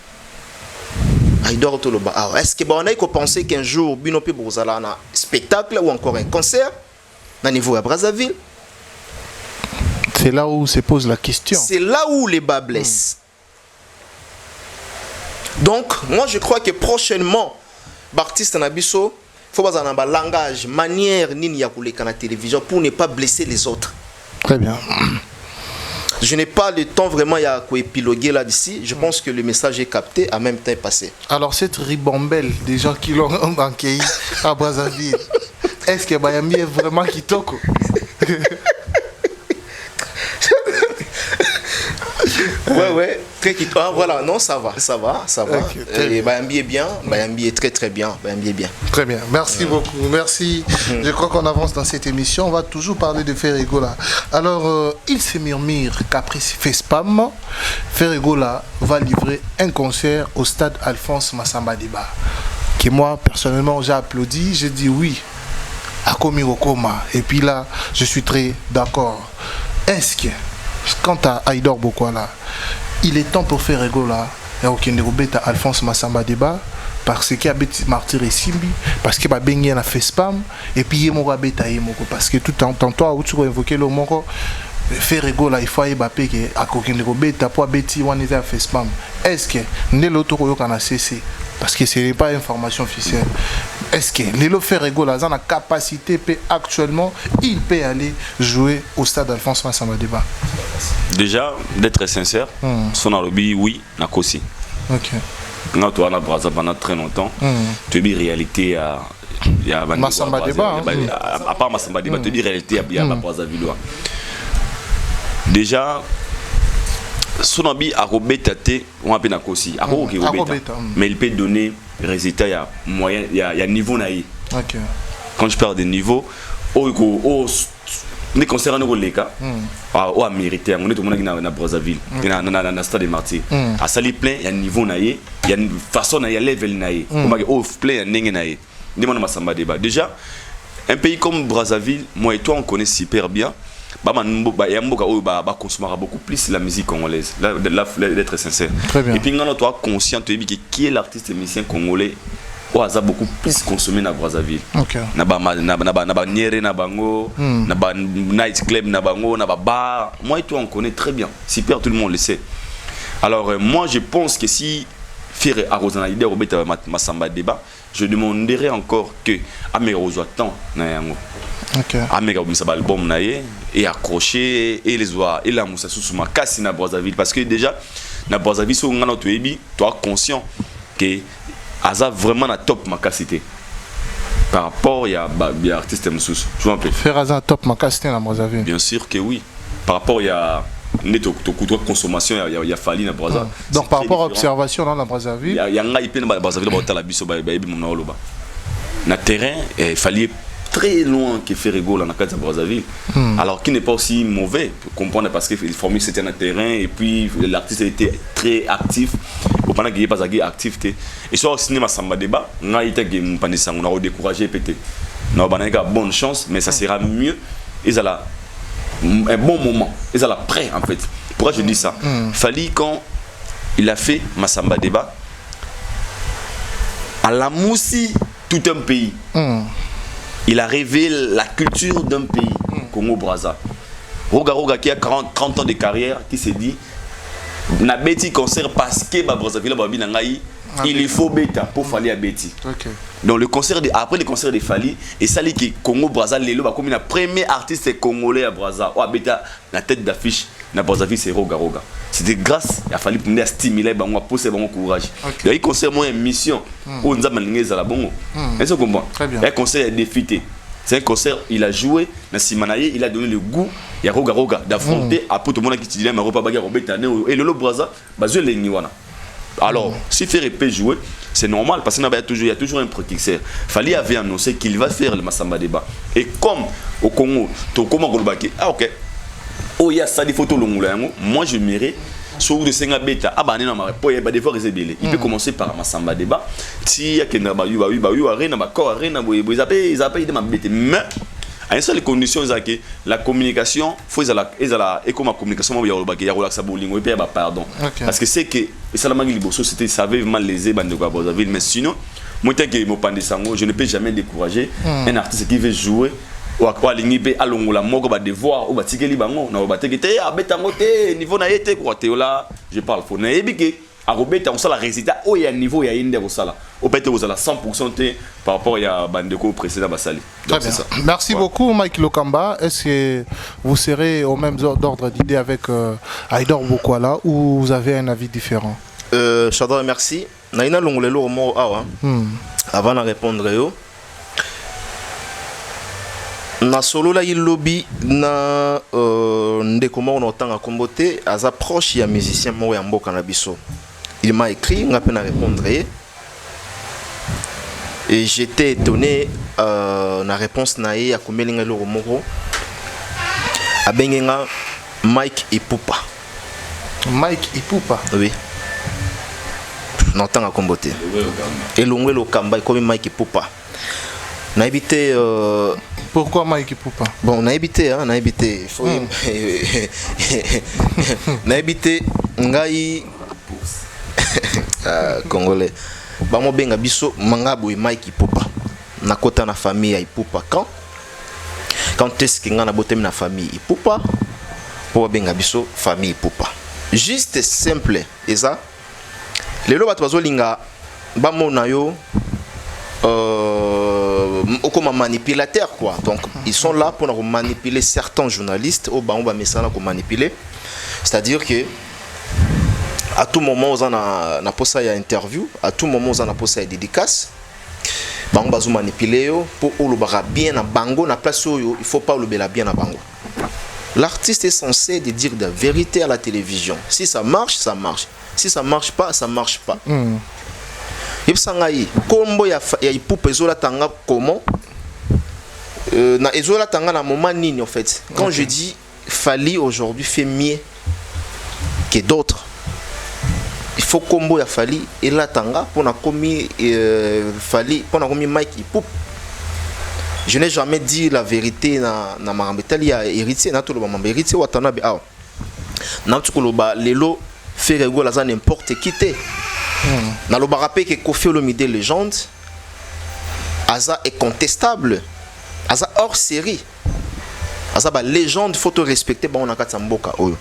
B: Aïdor to le ba. Est-ce que on a pensé qu'un jour bino pe bozala na spectacle ou encore un concert na niveau à Brazzaville?
C: C'est là où se pose la question.
B: C'est là où les bas blessent. Donc, moi je crois que prochainement l'artiste Nabiso, il faut avoir un langage, manière nini ya kuleka na télévision pour ne pas blesser les autres.
C: Très bien.
B: Je n'ai pas le temps vraiment à épiloguer là d'ici. Je pense que le message est capté, en même temps passé.
C: Alors cette ribambelle des gens qui l'ont accueilli à Brazzaville, est-ce que Bayambi est vraiment Kitoko?
B: Ouais, très Kitoko. Ah, voilà, non, ça va. Okay, Bayambi est bien, Bayambi est très bien, Bayambi est bien.
C: Très bien, merci beaucoup, merci. Je crois qu'on avance dans cette émission, on va toujours parler de Ferregola. Alors, il se murmure qu'après Fespam, Ferregola va livrer un concert au stade Alphonse Massamba Diba. que moi, personnellement, j'ai applaudi. J'ai dit oui à Komi Okoma. Et puis là, je suis très d'accord. Est-ce que, quant à Aïdor Bokwala, il est temps pour faire rigolo là, et au Kenderobeta Alphonse Massamba Deba, parce qu'il y a Betty Martyr et Simbi, parce qu'il y a Bengi a fait spam, et puis il y a Mora Beta et Moko, parce que tout en temps, où tu vas évoquer le Moko, faire rigolo là, il faut y baper que à Kenderobeta pour Betty, on est à fait spam. Est-ce que l'autre qu'on a cessé? Parce que ce n'est pas une information officielle. Est-ce que Lelo Ferrego a la capacité, actuellement, il peut aller jouer au stade Alphonse Massamba Deba?
A: Déjà, d'être sincère, son lobby, oui, n'a qu'aussi.
C: Ok.
A: Quand tu as Braza pendant très longtemps, tu as dit réalité à
C: Massamba Deba.
A: À part Massamba Deba, tu as dit réalité à Brazzaville. Déjà, son ami a Robeta, on a peine à Kossi, mais il peut donner résultat, il y a moyen, il y a niveau naïf.
C: Okay.
A: Quand je parle de niveau, les concernant les cas, on a mérité, on est tout le monde dans Brazzaville, dans le stade de Martyrs. À Sali plein, il y a niveau naïf, il y a une façon, il y a level naïf. On a plein, il y a naïf. Déjà, un pays comme Brazzaville, moi et toi, on connaît super bien. Il y a consommer beaucoup plus la musique congolaise, d'être sincère. Et puis quand tu es conscient de qui est l'artiste et musicien congolais, on a beaucoup plus consommé dans Brazzaville. Naba Niere, Nabango, Naba Night Club, Nabango, Naba Bar. Moi et toi on connaît très bien, super, tout le monde le sait. Alors moi je pense que si faire Arosana Ide Robeta Massamba Deba, je demanderais encore que Amérozo attend Amega Moussa album naïe et accroché et les oies et la Moussa sous ma casse na Brazzaville parce que déjà na Brazzaville so ngana to ebi toi conscient que Aza vraiment na top ma capacité par rapport il y a artiste Moussa tu vois un peu
C: faire Aza top ma capacité na Brazzaville
A: bien sûr que oui par rapport il y a neto coût de consommation il y a fallu na Brazzaville
C: donc par rapport à observation dans la Brazzaville
A: il y a nga ipé na Brazzaville ba la biso ba ebi mon na loba na terrain il fallait très loin que Ferrego dans la carte de Brazzaville. Alors qui n'est pas aussi mauvais pour comprendre parce que les formules c'était un terrain et puis l'artiste était très actif. Pendant qu'il n'est pas actif et sur le cinéma Samba Deba, on a été on a découragé peut-être. On a eu bonne chance mais ça sera mieux. Ils ont un bon moment. Ils ont prêt en fait. Pourquoi je dis ça? Fali quand il a fait Massamba Deba à la Moussi tout un pays. Il a révélé la culture d'un pays, Congo-Brazza. Roga qui a 30 ans de carrière, qui s'est dit, na Betty concert parce que Brazzaville il faut Beta pour Fali à Betty. Donc le concert après le concert de Fali et ça dit que Congo-Brazza lelo comme le premier artiste congolais à Brazza. Ou à Beta la tête d'affiche na Brazzaville c'est Roga. C'était grâce à Fali pour stimuler bango à pousser bango courage. Donc il concert moi une mission où nous avons l'ingénieur la bongo. Est-ce que vous comprenez? Un concert est défité. C'est un concert, il a joué, Nassimanaye, il a donné le goût, il y a Roga d'affronter après tout le monde qui dit mais Ropa Baga Robeta et Lolo Brazza, bazue les niwana. Alors, si Ferré peut jouer, c'est normal parce qu'il y a toujours un protecteur. Fali avait annoncé qu'il va faire le Massamba Deba. Et comme au Congo, comment Golbaki, ok, oh il y a ça des photos longues, moi je m'irai. Sur de Senga Beta, il peut commencer par Massamba Deba. Si il y a quelqu'un qui mais à une seule condition, la communication, il faut et comme la communication, il y a pardon. Parce que c'est que c'était ça avait mal lésé Brazzaville, mais sinon, moi je ne peux jamais décourager un artiste qui veut jouer. Ou à l'ingénieur à l'ongla moko ba devoir ou ba tikeli bango na ba tekete abeta ngote niveau na yete ko teola je parle faux na ebike à robeta on sala résultat au ya niveau ya inde ko sala au peut-être vous ala 100% par rapport à bandeko précédent basali.
C: Très bien. Ça. Merci beaucoup Mike Lokamba. Est-ce que vous serez au même ordre d'idée avec Aïdor Bokwala ou vous avez un avis différent?
B: Chador merci. Naina longolelo mo awa. Avant de répondre yo na solo la lobby na ndeko mo na tanga kombote az approche ya musicien mo ya mboka na biso. Il m'a écrit ngapé na répondre et j'étais étonné na réponse na ye ya komelinga lo moko abengenga Mike Ipupa.
C: Mike Ipupa.
B: Oui. Non, tant à comboter. Et l'ongwe le kamba, comme Mike Poupa. On a évité.
C: Pourquoi Mike Poupa?
B: Bon, on a évité, hein, on a évité. On a évité. Ngai. Congolais. Bamo benga biso mangabo et Mike Poupa. Na kota na famille ya Poupa quand est-ce que ngana botem na famille Poupa pour benga biso famille Poupa. Juste simple et ça. Lelo bato bazolinga bamona yo comme manipulateur quoi. Donc ils sont là pour manipuler certains journalistes au bango ba mesana ko manipuler. C'est-à-dire que à tout moment on a posa ya interview, à tout moment on a posa ya dédicace. Bango bazo manipuler yo pour o lobara bien na bango na place yo, il faut pas lobela bien na bango. L'artiste est censé de dire la vérité à la télévision. Si ça marche, ça marche. Si ça marche pas, ça marche pas. Et puis sangai kombo ya Poupa ezola tanga comment na ezola tanga na moment nini en fait. Quand je dis Fally aujourd'hui fait mieux que d'autres. Il faut combo ya Fally et la tanga pour na komi Fally pour na komi Mike Poupa. Je n'ai jamais dit la vérité na marambetali ya héritier na tout le monde héritier watana be ah na tout le ba lelo faire ego la za n'importe qui té na lo ba rappel que Koffi Olomide légende aza est contestable aza hors série aza ba légende faut te respecter ba on a katsa mboka oyo.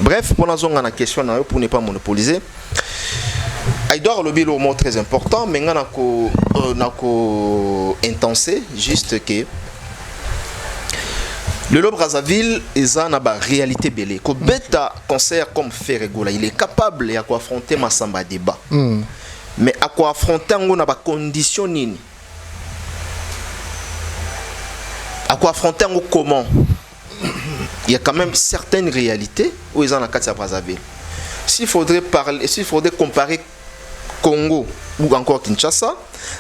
B: Bref, pour la zone, question pour ne pas monopoliser. Il doit relever le mot très important, mais on a intensé juste que le Brazzaville est une réalité belle. Quand bêta concert comme Ferregola, il est capable d'affronter Massamba débat. Mais à quoi affronter on a pas condition nini. À quoi affronter on comment? Il y a quand même certaines réalités où ils ont la carte à Brazzaville. S'il faudrait comparer Congo ou encore Kinshasa,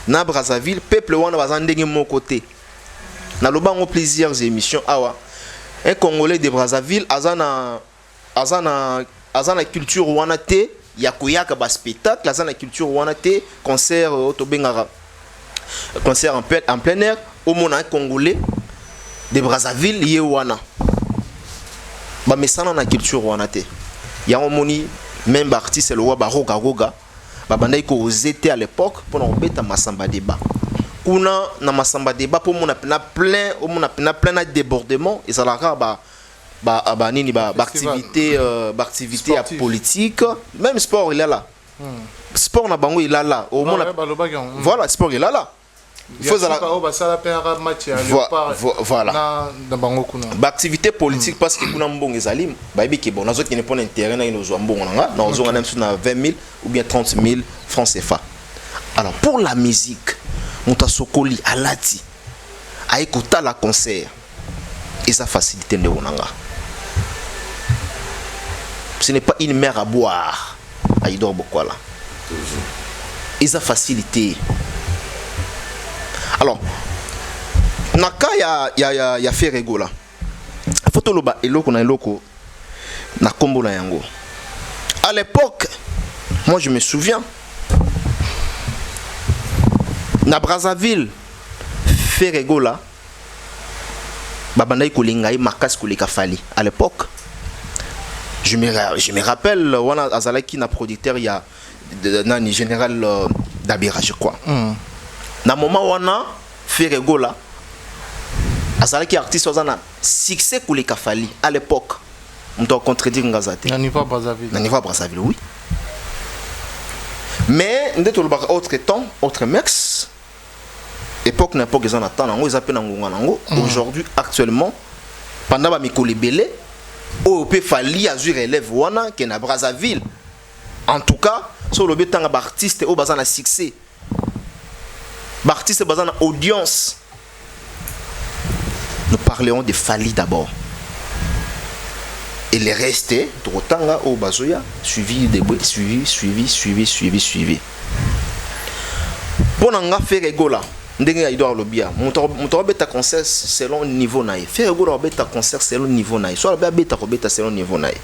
B: na Brazzaville, peuple wana bazandenge mon côté. Na lobango plusieurs émissions awa. Un Congolais de Brazzaville azana culture wana te, ya koyaka ba spectacle, azana culture wana te, concert autobengara. Concert en plein air, au mona un Congolais de Brazzaville yé wana. Ba mesana na culture wana te ya omoni même artiste le roi baroga roga ba bandai ko zete à l'époque pour na beta masamba débat kuna na masamba débat pour mon na plein au mon na plein de débordement et ça la ba nini ba activité politique même sport il est là sport na bango il est là au mon voilà sport il est là. Il faut voilà. Activité politique parce que kuna mbongo ezalim baby ki bon nazo qui ne pas intérêt na ino zo mbongo nga na zo ngana na 20 000 ou bien 30 000 francs CFA. Alors pour la musique muta sokoli alati aikuta la concert et ça facilité de wonanga. Ce n'est pas une mer à boire aidor bokwala. Et ça facilité. Alors, naka ya Ferrego là. Photo loba eloko na eloko na kombo na yango. À l'époque, moi je me souviens na Brazzaville Ferrego là babandai kolingai makas koleka Fally à l'époque. Je me rappelle wana azalaki na producteur ya nani général Dabira je crois. Na moment wana Ferregola azalaki artiste ozana succès koleka Fally à l'époque on doit contredire ngazate
C: na niveau Brazzaville
B: oui mais ndeto le autre temps autre mix époque na époque ezana temps nango ezape na ngonga nango aujourd'hui actuellement pendant ba mikoli belé o pe Fally azui relève wana ke na Brazzaville en tout cas sur le betanga ba artiste o bazana succès artiste basant audience. Nous parlerons de Fally d'abord. Et les restés, Trotanga au Bazoya, suivi. Pour n'en faire égola, ndenge il doit le bien. Mon bêta concert selon niveau naï. Faire égola bêta concert selon niveau naï. Soit bêta selon niveau naï.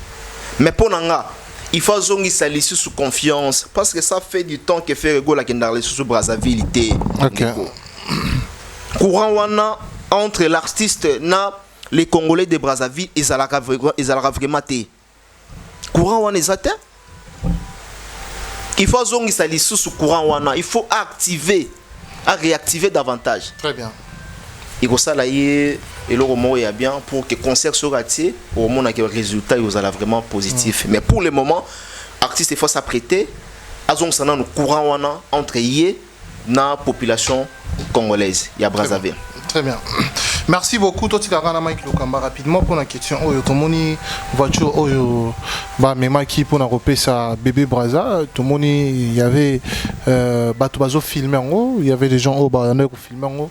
B: Mais pour n'en il faut zongi salisi sous confiance parce que ça fait du temps que fait Rego la kendale sous Brazzaville était.
C: OK.
B: Courant wana entre l'artiste na les Congolais de Brazzaville ils allaka vraiment té. Courant wana ezata. Il faut zongi salisi sous courant wana, il faut activer à réactiver davantage.
C: Très bien.
B: Il faut ça là et le moment est bien pour que concert soit raté au moment que le résultat il sera vraiment positif. Mais pour le moment artiste il faut s'apprêter à zong sana no courant wana entre yé na population congolaise il y a Brazzaville.
C: Très bien. Merci beaucoup. Toi, tu as Mike Lokamba rapidement pour la question. Oh, comment une voiture, oh, bah, même qui pour la sa bébé Brazza, tout le monde, il y avait, bah, tout bazo filmé en haut, il y avait des gens, oh, bah, on a filmé en haut,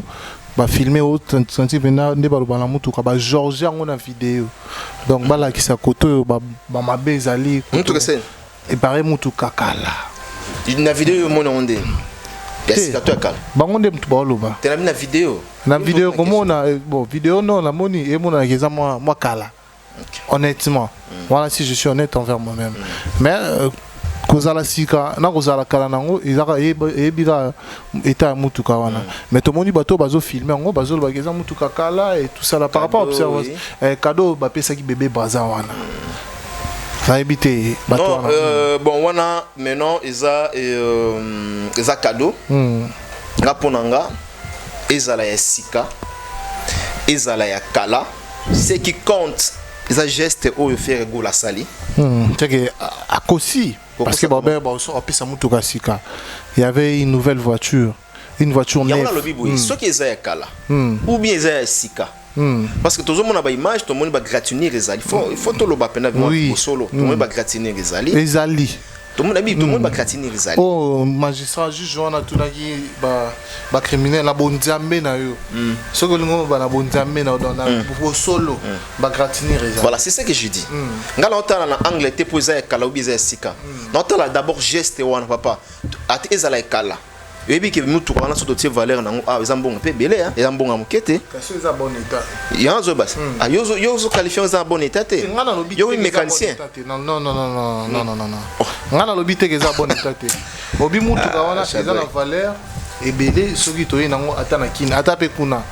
C: bah, filmé au, senti venir, ne pas le balamu tout, bah, Georgia, on a vidéo. Donc, bah, là, qui s'est à côté, bah, ma bébé Zali. Et pareil, moutou kakala.
B: Il y a une vidéo, mon nom de.
C: Bango ndem tubaloba.
B: Tu as mis la vidéo.
C: La vidéo comment on a bon vidéo non la moni et mon ageza moi kala. Honnêtement. Voilà si je suis honnête envers moi-même. Mais kozala sika na kozala kala nango izaka ebira eta mutuka wana. Mais to moni bato bazo filmer ngo bazo bageza mutuka kala et tout ça là par rapport observation cadeau ba pesa ki bébé Brazza wana.
B: Non, bon, wana maintenant ils a cadeau. Raponanga, ils a la sika, ils a la kala. Ce qui compte, ils a geste où faire go la sali.
C: C'est que à Kossi, parce que il y avait une nouvelle voiture, une voiture neuve.
B: Il y a le biboui, ce qui est à kala, ou bien ils a sika. Parce que tout le monde a une image, tout le monde va gratiner les ali. Il faut tout le monde solo. Tout le monde va gratiner les ali.
C: Les ali.
B: Tout le monde va gratiner les ali.
C: Oh, magistrat juge on a tout nagi ba criminel na bonzambe na yo. Ce que nous va na bonzambe na dans solo ba gratiner les ali.
B: Voilà, c'est ça que je dis. Ngala on t'a en anglais te poser kala ou bien sika. Non t'a d'abord geste wana papa. At ezala kala. Et puis que nous tout on a sur d'autres valeurs na ah ils ont bon peu belé hein ils ont bon amukete
C: parce qu'ils ont bon état
B: il y a un zo bas ah yo qualifié en bon état té yo mécanicien
C: non ngana lobi te que za bon état té obi mutu ka wana ils ont la valeur et belé soki to yango atana kina atape kuna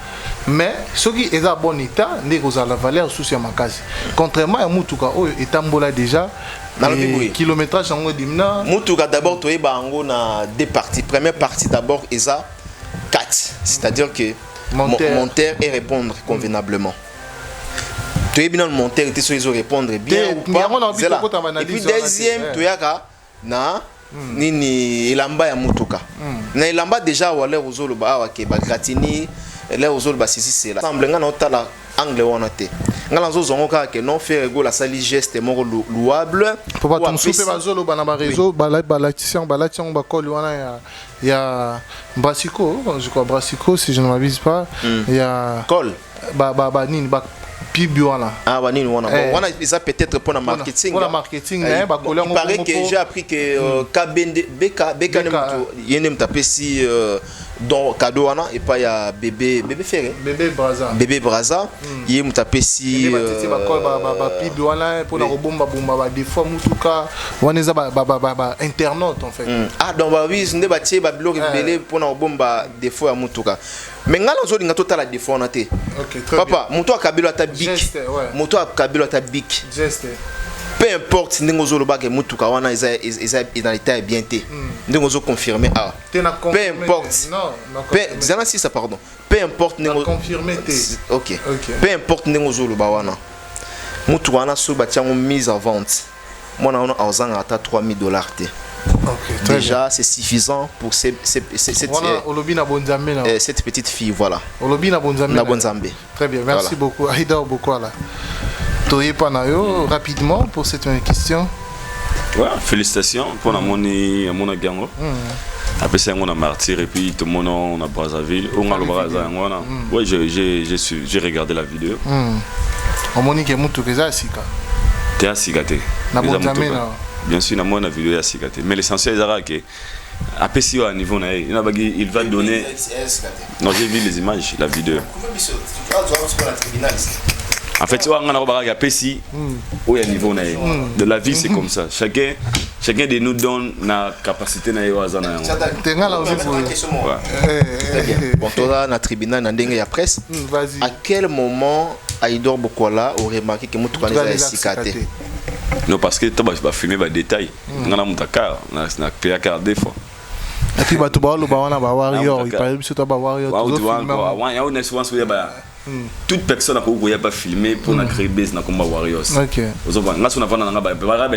C: mais soki eza bon état ndeko za la valeur sous ya makasi contrairement à mutu ka oyo etambola déjà kilométrage en dimna
B: mutuka d'abord to eba ngo na deux parties première partie d'abord eza 4 c'est-à-dire que monter et répondre convenablement to ebina monter te so ils répondre bien ou pas et puis deuxième to yaka na nini elamba ya mutuka na elamba déjà wala uzolo ba wa ke ba gratini là uzolo ba sisi c'est là semble nga na otala anglais wana te ngala zo zongo ka ke non faire go la sali geste moko louable
C: pour pas tout souper bazolo bana ba réseau balatition ba koli wana ya Brassico je crois Brassico si je ne m'abuse pas il y a
B: col
C: ba nini ba pib wana
B: ah ba nini wana bon wana ça peut-être pour la marketing
C: pour la marketing ba koli
B: il paraît que j'ai appris que KBND BK yene mtapesi donc cadeau wana et pas ya bébé ferré bébé Brazza yé mutapesi
C: ba pib wana pour la bomba ba des fois mutuka wana za ba internaute en fait
B: ah donc ba oui ndé ba tie ba blog belé pour na bomba des fois mutuka mais ngala zo linga total la des fois na té papa muto akabilo ata bic muto akabilo ata bic peu importe ndenge ozoloba ke mutuka wana eza dans l'état bien té ndenge ozo confirmer ah peu importe zana si ça pardon peu importe ndenge
C: confirmer té
B: OK peu importe ndenge ozoloba wana mutuka wana so batiango mise en vente mona ona ozanga ata $3000 té déjà c'est suffisant pour cette petite fille voilà
C: très bien merci beaucoup Aïda Obokwala. Rapidement pour cette question.
A: Ouais, félicitations pour mon gango. Après ça, on a martyr et puis tout le monde on a Brazzaville. On a le Brazza. Ouais, j'ai regardé la vidéo.
C: On m'a dit que mutu keza sika.
A: T'es asigate. Bien sûr, on a vidéo asigate. Mais l'essentiel est que après si au niveau il va donner. Non, j'ai vu les images, la vidéo. En fait, tu vois, on a un PC où il y a un niveau. De la vie, c'est comme ça. Chacun de nous donne la capacité de
B: Bon, toi, dans le tribunal, dans la presse, à quel moment Aïdor Bokola aurait remarqué que Moutoukane est cicaté?
A: Non, parce que tu vas filmer des détails. On a un car, on a un car des fois.
C: Et puis, tu vas warrior, il parle de warrior.
A: Toute personne n'a pas filmé pour créer base dans combat warriors. OK. On a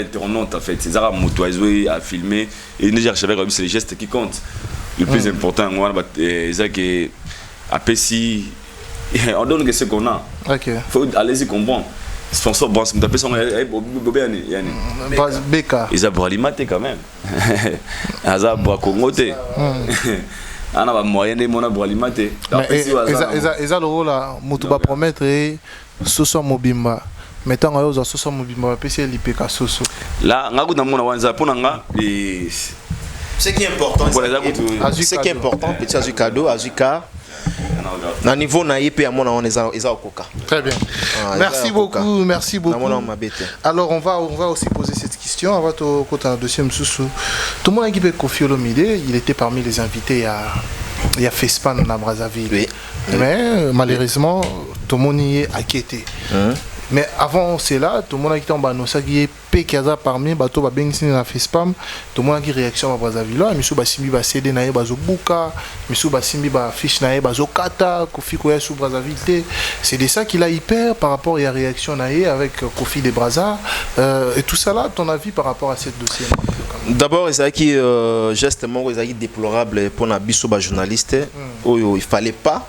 A: internaute en fait, c'est ça à filmer et déjà c'est les gestes qui comptent. Le plus important moi c'est que après si on donne ce qu'on a. OK. Faut allez-y comprendre. Sponsor bon, c'est taper son Beka. Ils ont alimenter quand même. Aza bois congoté. On a moyen de mon alimenter.
C: Ils ont le rôle là, Moutouba promettre Soso Mobimba. Mettons à eux Soso Mobimba, puis c'est l'IPK Soso.
A: Là, on a goûté mon avanza pour n'anga.
B: Ce qui est important, petit Azukado, Azuka. Na niveau na IP à mon on est au coca.
C: Très bien. Merci beaucoup, merci beaucoup. Alors on va aussi poser cette question avant de côté un deuxième sous. Tout le monde qui peut Koffi Olomide, il était parmi les invités il y a FESPAN à Brazzaville. Oui. Mais malheureusement tout le monde y est inquiété. Mais avant cela, tout le monde a quitté en Banosa qui est Pekaza parmi bateau ba bengi na FESPAM, tout le monde a qui réaction à Brazzaville. Misu ba simbi ba CD na ye ba zo buka, misu ba simbi ba fiche na ye ba zo kata, Koffi koya sous Brazzaville. C'est de ça qu'il a hyper par rapport à la réaction na ye avec Koffi de Brazza et tout ça là, ton avis par rapport à cette dossier?
B: D'abord, c'est qui gestement c'est déplorable pour na biso ba journaliste. Il fallait pas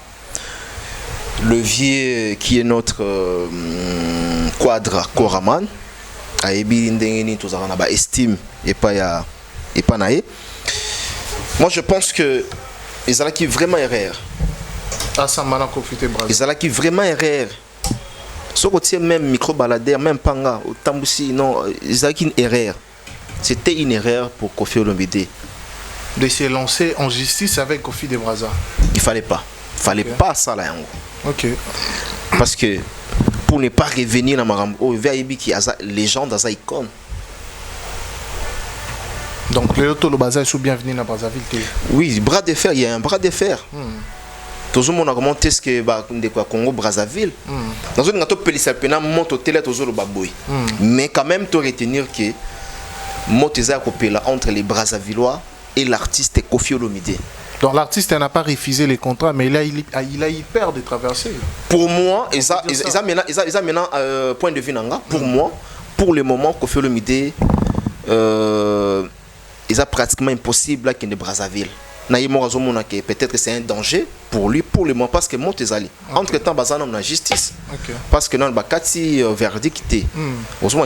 B: Levier qui est notre quadre Koraman ayebi ndengeni tozana ba estime et pas naé. Moi je pense que ils ont qui vraiment erreur. Ils ont qui vraiment erreur. Ce côté même micro baladeur même panga au tambusi non ils ont qui une erreur. C'était une erreur pour Koffi Olomide
C: de se lancer en justice avec Koffi de Brazza.
B: Il fallait pas ça là.
C: OK.
B: Parce que pour ne pas revenir dans Marambo, il y a les gens dans la icône.
C: Donc les autres, le bazar sont bienvenus dans Brazzaville.
B: Oui, bras de fer, il y a un bras de fer. Tout le monde a remonté ce que le Congo Brazzaville. Dans une autre pélisapena monte au télé toujours le baboui. Mais quand même tu retenir que Moteza Kopela entre les Brazzavillois et l'artiste Koffi Olomide.
C: Donc l'artiste n'a pas refusé les contrats, mais il a hyper de traverser.
B: Pour moi, et ça maintenant point de vue nanga. Pour moi, pour le moment, Koffi Olomide, il est pratiquement impossible qu'il ne Brazzaville. Peut-être que c'est un danger pour lui pour le moment parce que Montezali. Entre temps, bazana on a justice. Parce que dans le bakati verdict, il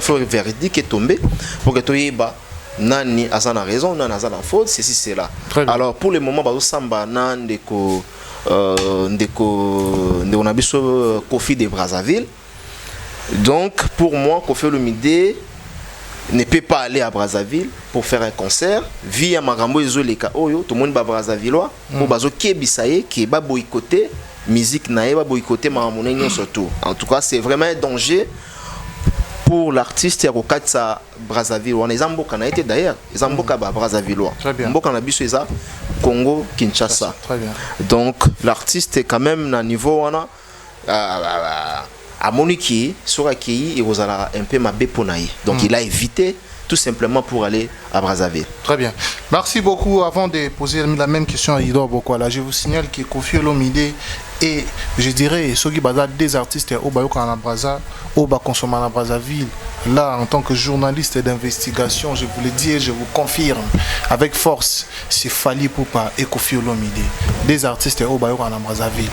B: faut le verdict est tombé pour que tu Nani a raison, Nani a faute, ceci, c'est là. Alors pour le moment, Samba Nandeko on a besoin Koffi de Brazzaville. Donc pour moi, Koffi Olomide ne peut pas aller à Brazzaville pour faire un concert via Marambo Ezoleka Oyo, tout le monde va Brazzavillois pour bazo kebisaye qui va boycotter musique nae va boycotter Marambo surtout. En tout cas, c'est vraiment un danger pour l'artiste et Rokatsa Brazzaville. On est en Mboka na été d'ailleurs, ils en Mboka Brazzavillois. Mboka na biso eza Congo Kinshasa. Très bien. Donc l'artiste est quand même à niveau on a à Moniki sur accueilli et vous allez un peu ma béponaï. Donc il a évité tout simplement pour aller à Brazzaville.
C: Très bien. Merci beaucoup. Avant de poser la même question à Aïdor Bokola, je vous signale que Koffi Olomide et je dirais ceux qui basent des artistes au Bayoka en Brazza, au Bakonsoma en Brazzaville. Là, en tant que journaliste d'investigation, je vous le dis et je vous confirme avec force, c'est Fally Ipupa et Koffi Olomide, des artistes au Bayoka en Brazzaville.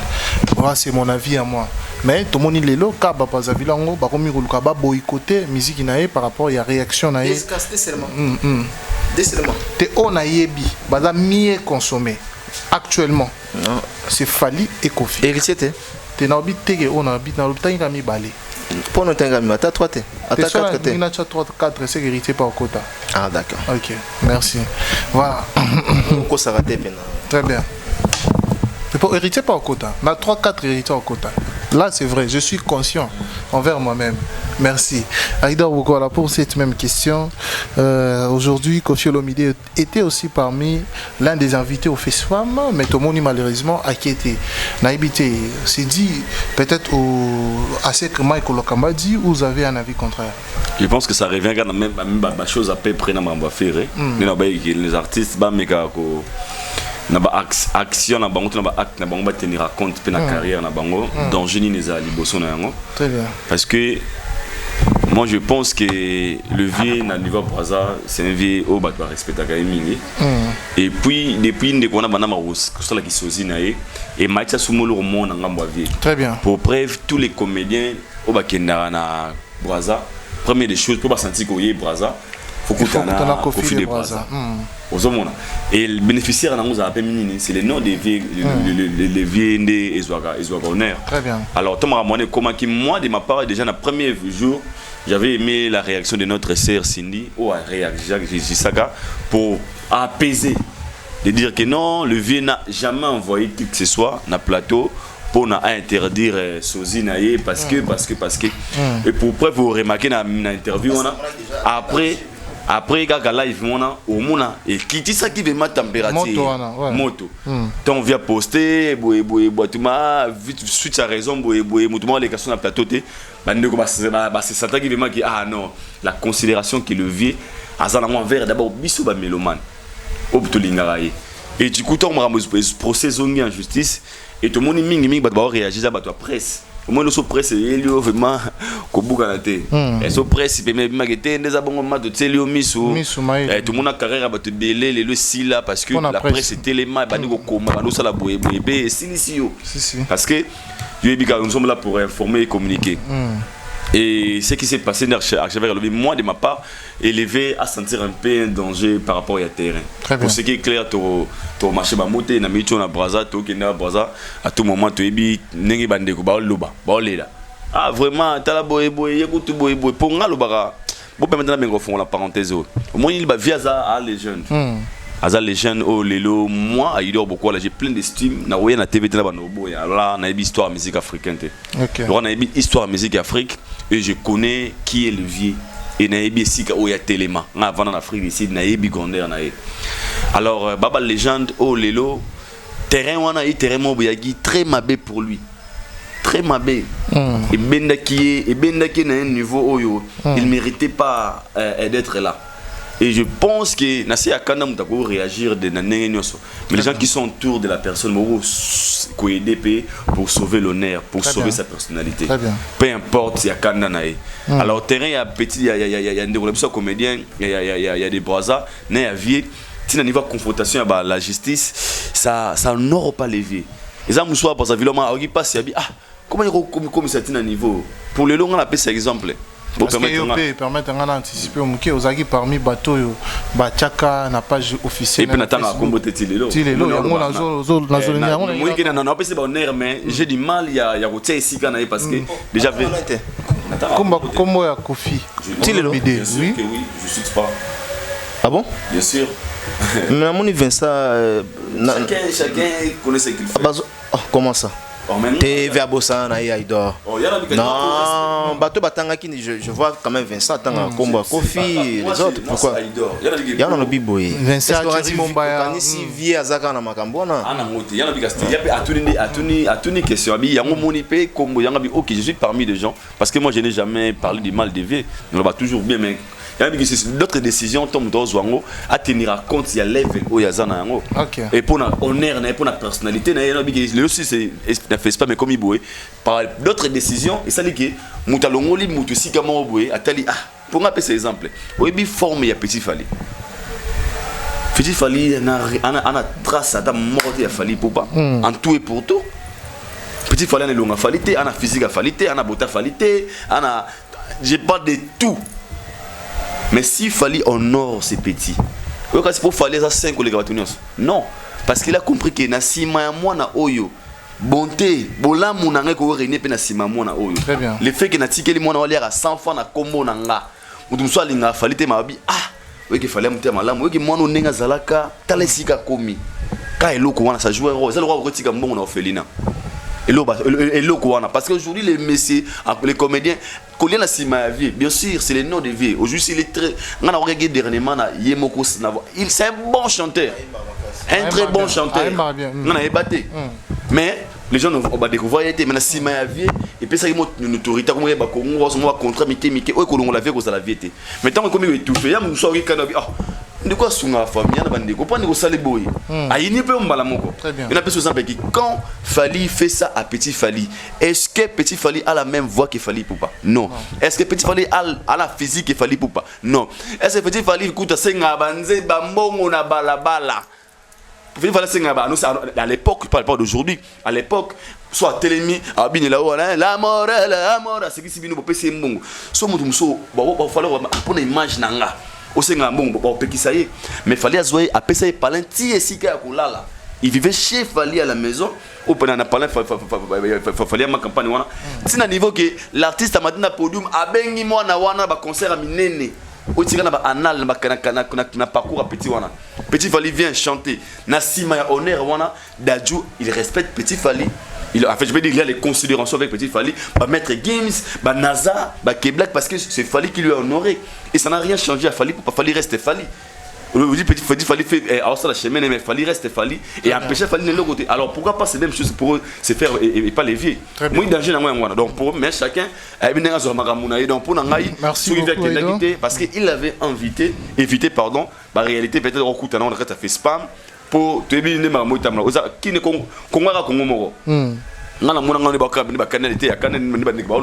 C: Voilà, c'est mon avis à moi. Mais tout le monde est là, Kaba Brazzaville, Kaba boycotté musique nae par rapport à la réaction nae.
B: Décemment.
C: Te on a yebi, baza mieux consommé actuellement. C'est Fally et Koffi.
B: Héritier te.
C: Te na obi tege on a bit na lopta inga mi balé.
B: Pour nous tenir à 3 T. À 4 T.
C: Il a 3 4 c'est hérité par quota.
B: Ah d'accord.
C: OK. Merci. Voilà.
B: Pourquoi ça raté pena.
C: Très bien. C'est pour hériter par quota. Na 3 4 hérité par quota. Là, c'est vrai, je suis conscient envers moi-même. Merci. Aïda Ougola, pour cette même question, aujourd'hui, Koffi Olomide était aussi parmi l'un des invités au festival, mais Tomoni malheureusement a quitté. Naïbité, c'est dit peut-être à ce que Michael Lokambadi, vous avez un avis contraire.
A: Je pense que ça revient quand même à chose à peu près dans ma faire. Les artistes, na ba action na bango na ba acte na bango ba tenir compte pe na carrière na bango danger ni les aliboso na yango.
C: Très bien.
A: Parce que moi je pense que le vieux na niveau Braza c'est un vieux au ba respecter ka mingi. Et puis depuis ndeko na bana marus ko sala ki sozi na ye et Maïtia Soumolo au monde na ngambo vie.
C: Très bien.
A: Pour preuve tous les comédiens au ba kenda na Braza première des choses pour pas sentir ko yé Braza faut que tu na Koffi de Braza. Et le bénéficiaire c'est le nom des vieux et Ezouaga.
C: Très bien.
A: Alors, comment moi, de ma part, déjà, dans le premier jour, j'avais aimé la réaction de notre sœur Cindy, ou à réagir pour apaiser. De dire que non, le vieux n'a jamais envoyé qui que ce soit dans le plateau pour interdire Sozi Naye parce que. Et pour preuve, vous remarquez dans l'interview, après quand live mona au mona et qui dit ça qui veut ma température moto ton vient poster boy tuma suite à raison boy mutuma les questions na plateau té bandeko c'est ça qui veut ma qui ah non la considération que le vieux azana moi vers d'abord biso ba mélomane optolingaraye et du coup ton procès zongi en justice et tout le monde mingi ba réagir à ba presse. Au moins, nous sommes presse, il y a vraiment Kobukanate. Et so presse, il y a des abonnements de Téléomis ou tout le monde a carrière à battre belé, le sila parce que la presse est téléma, nous sommes là pour aider, parce que nous sommes là pour informer et communiquer. Et ce qui s'est passé moi de ma part, élevé à sentir un peu un danger par rapport au terrain. Pour ce qui est clair, tu marché bamoté na micho na Braza, tu kenda Braza, à tout moment tu ebi nengi bandeko ba loba, ba olela. Ah vraiment, tala boy écoute boy pour nga lobara. Bon maintenant mengo font la parenthèse. Au moins il va via à les jeunes. Aza les jeunes oh lelo moi il dort beaucoup là j'ai plein d'estime na oya na TV na bano boy. Alors là on a histoire musique africaine. OK. On a histoire musique Afrique et je connais qui est le vieux. Et naebi sika oya telema nga avant en Afrique ici naebi grandeur nae. Alors baba légende oh lelo terrain wana i terrain mo boyagi très mabé pour lui. Très mabé. Et benda qui na un niveau oyo il méritait pas d'être là. Et je pense que Nassi Akana Moutako réagir de Nané Nyoso. Mais les gens qui sont autour de la personne vont aider pour sauver l'honneur, pour sauver sa personnalité. Peu importe si Akana Naé. Alors, terrain, il y a petit, il y a des comédiens, il y a des Braza, il y a vieux. Si on y va confrontation à la justice, ça n'aura pas levé. Les gens moussouas pour sa ville, on passe, il y a comment il comme ça à niveau. Pour les longs, on appelle ça exemple.
C: Parce que permettre d'anticiper aux agues parmi bateau Bachaka n'a pas officiel.
A: Et puis n'attend combo Tilelo. Mais j'ai du mal il y a routier ici parce que déjà
C: comment ya Koffi
B: Tilelo.
A: Oui, je suis pas.
B: Ah bon?
A: Bien sûr.
B: Mais à mon niveau ça
A: chacun connaît ce qu'il fait.
B: Comment ça? TV à Bossa na Aïdor. Non, bateau batanga qui je vois quand même Vincent tanga combo Koffi les autres pourquoi? Il y a un biboy.
C: Vincent Thierry Mombaya.
B: Si vie azaka na makambona.
A: Ana moté, il y a bigasti. Il y a atuni question abi yango moni pe combo yanga bi OK, je suis parmi les gens parce que moi je n'ai jamais parlé du mal des vieux. On va toujours bien mais d'autres décisions tombe dans Zwango à tenir compte il y a level au yazana yango. Et pour na honneur na pour na personnalité na le aussi c'est ne fait pas mais comme il par d'autres décisions et ça dit que mutalongoli mutu sikama oboué atali pour nga passer exemple oyebi forme ya petit fali ana trace à ta mort ya fali pour pas en tout et pour tout petit fali ana longa falité ana physique falité ana bota falité ana j'ai pas de tout. Mais s'il fallait honore ces petits, c'est pour fallait ça 5 collègues. Non, parce qu'il a compris que Nassima Mwana Oyo, bonté, bola mounanga ko régner pe Nassima Mwana Oyo.
C: Très bien.
A: Le fait que Natikeli Mwana Olia à 100 francs na combo nanga, mutum so alinga fallait mabi oui qu'il fallait monter malamu, oui que Mwana Nenga Zalaka, talesika komi. Ka eloko wana ça jouer rôle, ça le roi retika mbongo na orphelinat. Et l'eau quoi, parce qu'aujourd'hui les messieurs, les comédiens, Colien la Sima vie, bien sûr, c'est les noms de vie. Aujourd'hui, il est très. On a regardé dernièrement, c'est un bon chanteur. Un très bon chanteur. On a ébatté. Mais les gens vont découvrir, mais la Sima vie, et puis ça, il y a une autorité, comme il y a un contrat, on la vie, on la vie. Mais tant que il est touché, il y a un soir qui de quoi sont la famille, on a bandé, on peut pas les boy. Ah, il n'y peut pas malamoko. Il y a des personnes qui quand Fally fait ça à Petit Fally, est-ce que Petit Fally a la même voix que Fally Poupa? Non. Est-ce que Petit Fally a la physique que Fally Poupa? Non. Est-ce que Petit Fally écoute senga banze bambongo na balabala? Petit Fally senga ba, à l'époque, je parle pas d'aujourd'hui. À l'époque, soit Télémi, Abine la mort, c'est qui si bien nous peut passer mbongo. So mutumso, ba falloir pour une image nanga. Au Sénégal, mais Fally a joué à PCA Palenti et Sika Kulala. Il vivait chez Fally à la maison. Au pendant parlé Fally à ma campagne. C'est un niveau que l'artiste a maintenant podium a bengi moi na wana ba concert à minene. Au tigana ba anal na parcours à Petit wana. Petit Fally vient chanter. Na sima ya honneur wana Dadju, il respecte Petit Fally. En fait, je veux dire, il y a les considérations avec Petit Fally, Maître Games, NASA, K-Black, parce que c'est Fally qui lui a honoré. Et ça n'a rien changé à Fally, pour pas Fally reste Fally. Vous dites Petit Fally fait alors ça la chemin, mais Fally reste Fally et empêcher Fally de l'autre côté. Alors pourquoi pas ces mêmes choses pour eux se faire et pas les vieux. Moi danger dans moi. Donc pour mais chacun donc pour nangai parce qu'il avait évité pardon, la réalité peut-être au coup on a fait spam pour te bien qui ne Congo moko ngana mona ngana ba kanalité ya kanene ba ndikba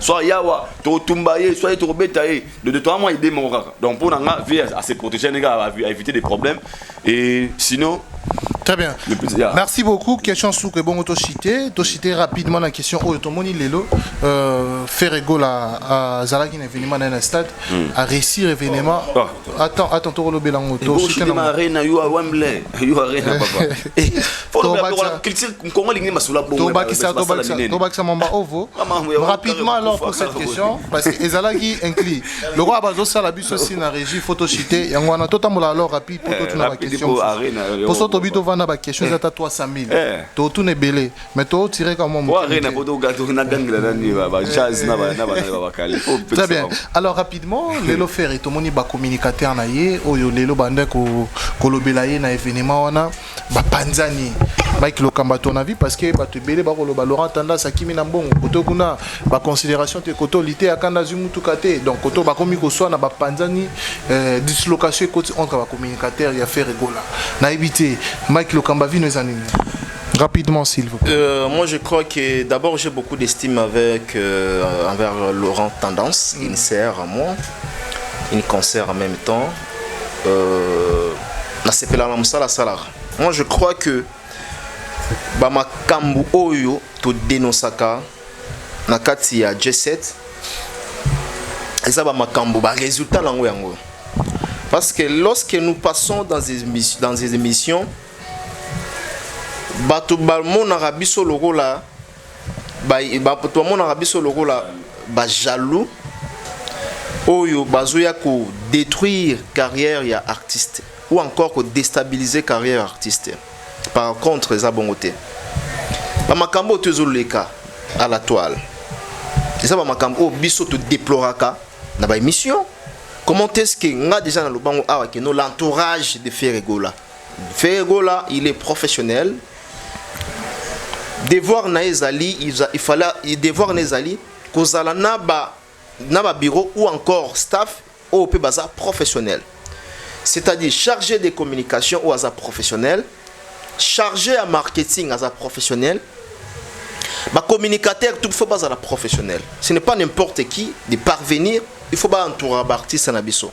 A: soit yawa to tumbaye soit to betaye de toi moi aider mon kaka donc pour nga vie à se protéger les gars à éviter des problèmes et sinon
C: très bien. Merci beaucoup. Question sous que bon to citer rapidement la question au tomoni lelo faire rigolo à Zalaki événement dans un stade à réussir événement attends to lo belango to citer
A: na arena you are Wembley you are arena papa faut la culture Congo lingi masula bongo
C: to mamba ovo rapidement alors pour cette question parce que Zalaki inclut le roi bazo sala biso si na régie photo citer yango wana to tamola alors rapide pour to na question pour so to bito vana ba question za 300 000 to tout ne belé mais to tirer comme moi
A: arena poto gato na gangla nani ba jazz na ba kali
C: très bien alors rapidement lelo faire to moni ba communicateur na ye oyo lelo bande ko kolobela ye na événement wana ba panzani ba kilo kamba ton avis parce que ba te belé ba koloba Laurent tendance akimi na mbongo koto kuna ba considération te koto lité akanda zumutu kate donc koto ba komi ko so na ba panzani dislocation côté entre ba communicateur ya faire rigola na éviter Mike Lokamba vino zanini. Rapidement s'il vous plaît.
B: Moi je crois que d'abord j'ai beaucoup d'estime avec envers Laurent Tendance, il sert à moi, il concert en même temps. Moi je crois que Bama Kambu Oyo to dénosaka nakati ya J7 eza Bama Kambu ba résultat lango yango. Parce que lorsque nous passons dans des émissions, bato balmon arabiso logo la bato mon arabiso logo la ba jaloux oyo bazoya ko détruire carrière ya artiste ou encore ko déstabiliser carrière artiste. Par contre eza bongote. Ba makambo tezoleka à la toile. C'est ba makambo biso to déploraka na ba émission. Comment est-ce que nga déjà dans le bango awa que l'entourage de Ferregola. Ferregola, il est professionnel. Devoir na ezali, il fallait devoir na ezali kozala na ba bureau ou encore staff au pe baza professionnel. C'est-à-dire chargé de communication ou asa professionnel, chargé à marketing asa professionnel. Ba communicateur tout faut baza professionnel. Ce n'est pas n'importe qui de parvenir. Il faut pas entourer l'artiste na biso.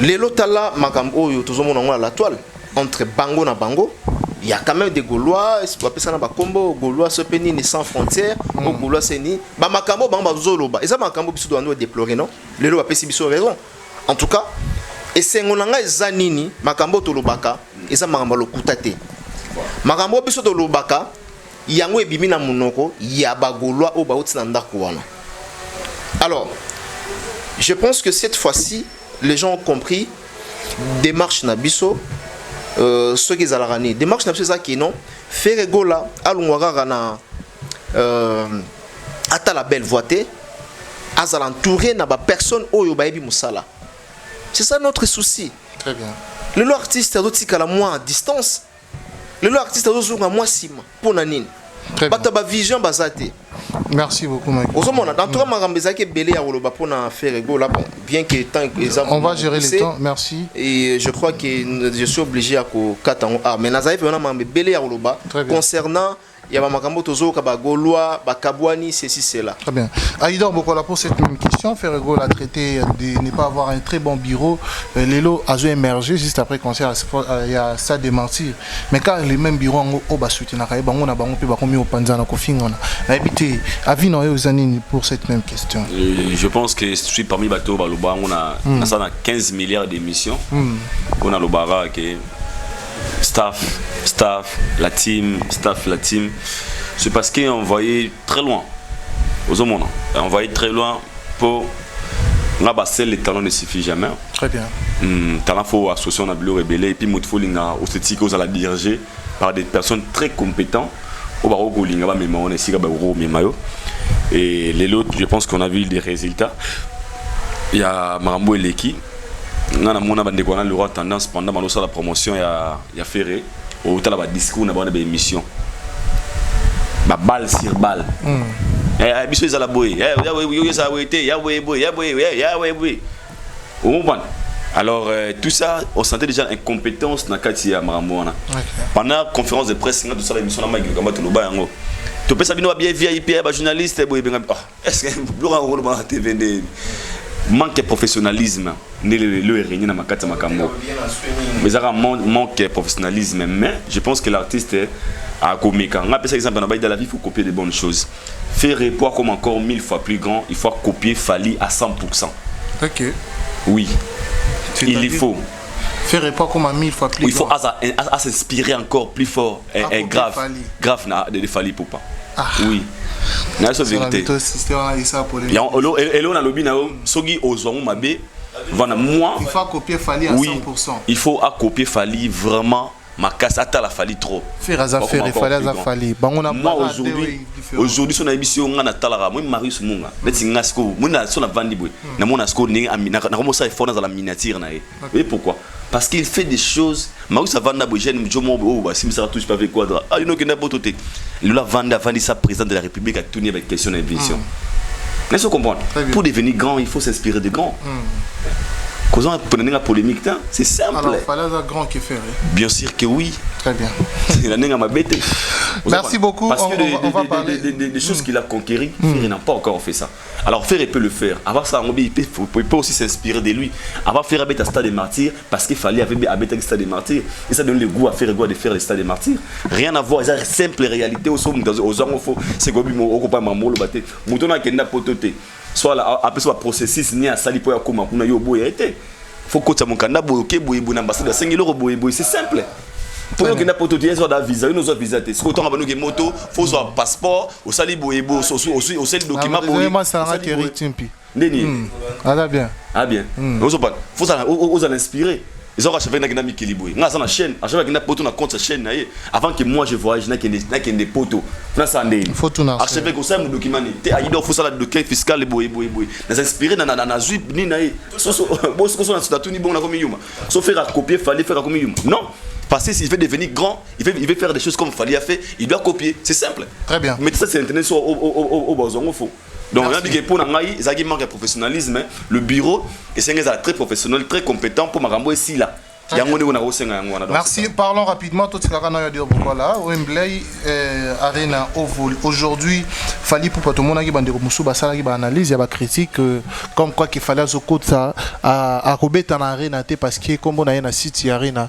B: Les lotala makambo yo tozo mona la toile entre bango na bango, il y a quand même des Gaulois, c'est pas ça na ba combo Gaulois ce peni ni sans frontières, au Gaulois c'est ni ba makambo ba zoloba. Et ça makambo biso doit nous déplorer non. Les lo ba pesi biso raison. En tout cas, et c'est ngonanga zanini makambo to lobaka, et ça makambo lokutate. Makambo biso to lobaka, yango ebimi na munoko, ya ba Gaulois o ba otina ndako wana. Alors, je pense que cette fois-ci, les gens ont compris démarche Nabiso, ceux qui ont la démarche n'a pas qui non faire gola alungwara na ata la belle voité azal entouré na ba personne oyo baebi musala. C'est ça notre souci.
C: Très bien.
B: Le artiste a d'autres à la moins à distance. Le artiste a d'autres à moins sima pour nanine.
C: Très bien.
B: Ba vision basate.
C: Merci beaucoup, Mike.
B: Dans tout cas, Marambeza qui est belé à Woloba pour faire ego là, bon, bien que tant
C: on va gérer le temps, merci.
B: Et je crois que je suis obligé à 4 ans. Ah, mais Nazaïf, on a belé à Woloba concernant. Il y a Makambo Tozo, Gaulois, Kabouani, ceci, cela.
C: Très bien. Aïdor Bokola, pour cette même question, Ferrego l'a traité de ne pas avoir un très bon bureau. Lélo a émergé juste après concert, il y a ça démentir. Mais quand les mêmes bureaux ont soutenu, on a mis au Panzana Kofing, on a habité à Vino pour cette même question.
A: Je pense que je suis parmi les bateaux, on a 15 milliards d'émissions. On a le bara qui est staff, la team. C'est parce qu'on voyait très loin. On voyait très loin pour. Les talents ne suffisent jamais.
C: Très bien.
A: Talent faut associer on a bleu rebelle et puis il faut l'esthétique aux à la diriger par des personnes très compétentes. Et les autres, je pense qu'on a vu des résultats. Il y a Marambo et Leki. On a eu tendance pendant la promotion, il y a Ferré. Au total, il y a des discours, il y a des émissions. Balle sur balle. Alors, tout ça, on sentait déjà incompétence dans le Marambo. Pendant la conférence de presse, on a tout l'émission tu peux savoir bien VIP, journaliste, est-ce que vous TV manque de professionnalisme le régné dans ma carte makambo mais ça manque de professionnalisme mais je pense que l'artiste a commis quand on a par exemple dans la vie il faut copier des bonnes choses faire rapport comme encore 1000 fois plus grand il faut copier Fally à 100%.
C: OK.
A: Oui. Il faut
C: faire rapport comme à 1000 fois plus grand.
A: Il faut à s'inspirer encore plus fort et grave de Fally pour pas. Oui. Na so vérité. Et on a lobby na sogi ozwangu mabe. Voilà moi.
C: Il faut copier Fally à 100%.
A: Il faut copier Fally vraiment ma casse à la Fally trop.
C: Faire à faire Fally.
A: Moi aujourd'hui son émission on a talara moi Marius Munga. Beti ngasko moi na so na vandi boy. Na mona sko ni na comme ça il faut dans la miniature na. Et pourquoi? Parce qu'il fait des choses. Marius Avanda Bojen Jomo oh si ça touche pas avec quadra. Ah il n'a pas tout. Lula Vanda sa président de la République a tourné avec question d'invitation. Est-ce que vous comprenez? Pour devenir grand, il faut s'inspirer de grands. Quand on prend une polémique, c'est simple.
C: Alors, il fallait un grand qui fait.
A: Bien sûr que oui.
C: Très bien.
A: Merci
C: beaucoup.
A: Parce que on va parler des choses qu'il a conquéries, Ferré n'a pas encore fait ça. Alors Ferré peut le faire. Avant ça, il peut aussi s'inspirer de lui. Avant Ferré habite à Stade des Martyrs, parce qu'il fallait habiter à Stade des Martyrs. Et ça donne le goût à Ferré de faire le Stade des Martyrs. Rien à voir, c'est une simple réalité. Aux gens, c'est comme on pas maman le battre. Mouton a n'a pas toté. Soit après soit processus ni à sali pour comme on a eu boy été. Faut que tu mon canada boké boy bon ambassadeur 5 000 € boy c'est simple. Pour que n'a pas toté soit da visa, nous autres visa. Ce qu'on a besoin de moto, faut soit passeport, au sali boy au sali document boy.
C: Moi ça a Thierry Timpi.
A: Neni.
C: Ah bien.
A: Ah bien. Faut ça aux inspirer. Ils ont achevé une équilibre. Nous avons une chaîne. Achevé une poteau na compte chaîne. Avant que moi je voyage, n'a qu'un des poteaux. Nous avons des
C: photos.
A: Achevé comme ça mon document. Il faut ça le document fiscal boy. Nous inspiré na zuip ni na. Bon ce qu'on a tout ni bon na comme yuma. Sauf faire copier, fallait faire comme yuma. Non. Parce que s'il veut devenir grand, il veut faire des choses comme Fally a fait, il doit copier. C'est simple.
C: Très bien.
A: Mais ça c'est internet sur au besoin au faux. Donc on a dit que pour Nangaï, il manque de professionnalisme. Le bureau est très professionnel, très compétent pour Marambo ici là.
C: Merci. Parlons rapidement. Tout ce qu'on a Wembley Arena Oval. Aujourd'hui, Fally pour tout le monde qui bande Moussou Bassala qui analyse, il y a critique comme quoi qu'il fallait au côté ça à Robert en arena parce que comme on a une City Arena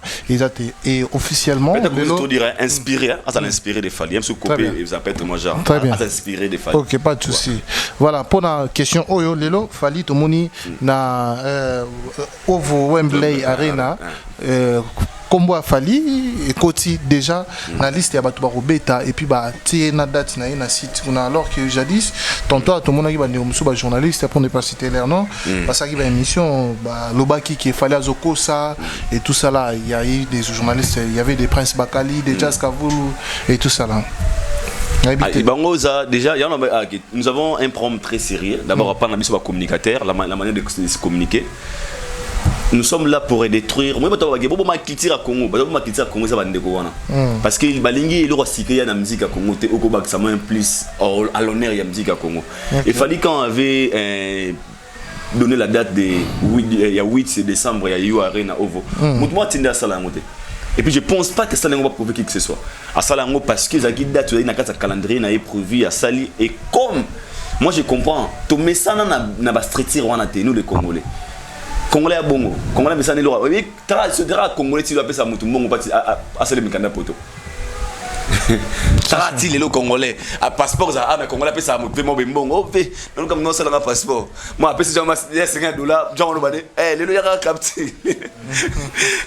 C: et officiellement.
A: Je dirais inspiré, ça l'inspiré de Fally. Même si copier, ils appellent moi genre.
C: Très bien.
A: Inspiré de Fally.
C: Ok, pas de souci. Voilà pour la question. Oyo Lelo Fally tout le monde na Oval Wembley Arena. combo a Fali et Koti déjà na liste ya bato ba robeta et puis ba tie na date na site on a alors que jadis tantôt tout le monde qui ba néomso ba journaliste pour ne pas citer leur nom parce qu'il y a une émission ba lobaki qui fallait azokosa et tout ça là il y a eu des journalistes il y avait des Prince Bakali des Jazz Kavulu et tout ça là.
A: Déjà, nous avons un problème très sérieux. D'abord, on parle de communicateur, la manière de se communiquer. Nous sommes là pour détruire. Moi, je vais quitter le Congo. Parce que les Balingi, ils ont recyclé la musique à Congo. Ça m'a plus à l'honneur de la musique à Congo. Il fallait quand on avait donné la date de 8 décembre, il y a eu Arena Ovo. Moi, je suis là. Et puis je pense pas que ça va prouver qui que ce soit. À Salango parce que la guide date na kata calendrier na prévu à Sali et comme moi je comprends to mais ça na ba streetir wana te nous les Congolais. Congolais à bongo. Congolais mais ça ne l'aura. Oui, se dira Congolais tu dois appeler ça mutu bongo pas à Sali mikanda poto. Ça ti les Congolais à passeport ça mais Congolais appelle ça mutu bongo. Oh fait nous comme non ça la passeport. Moi appelle ça $50 genre on va dire les lo yaka capté. Mais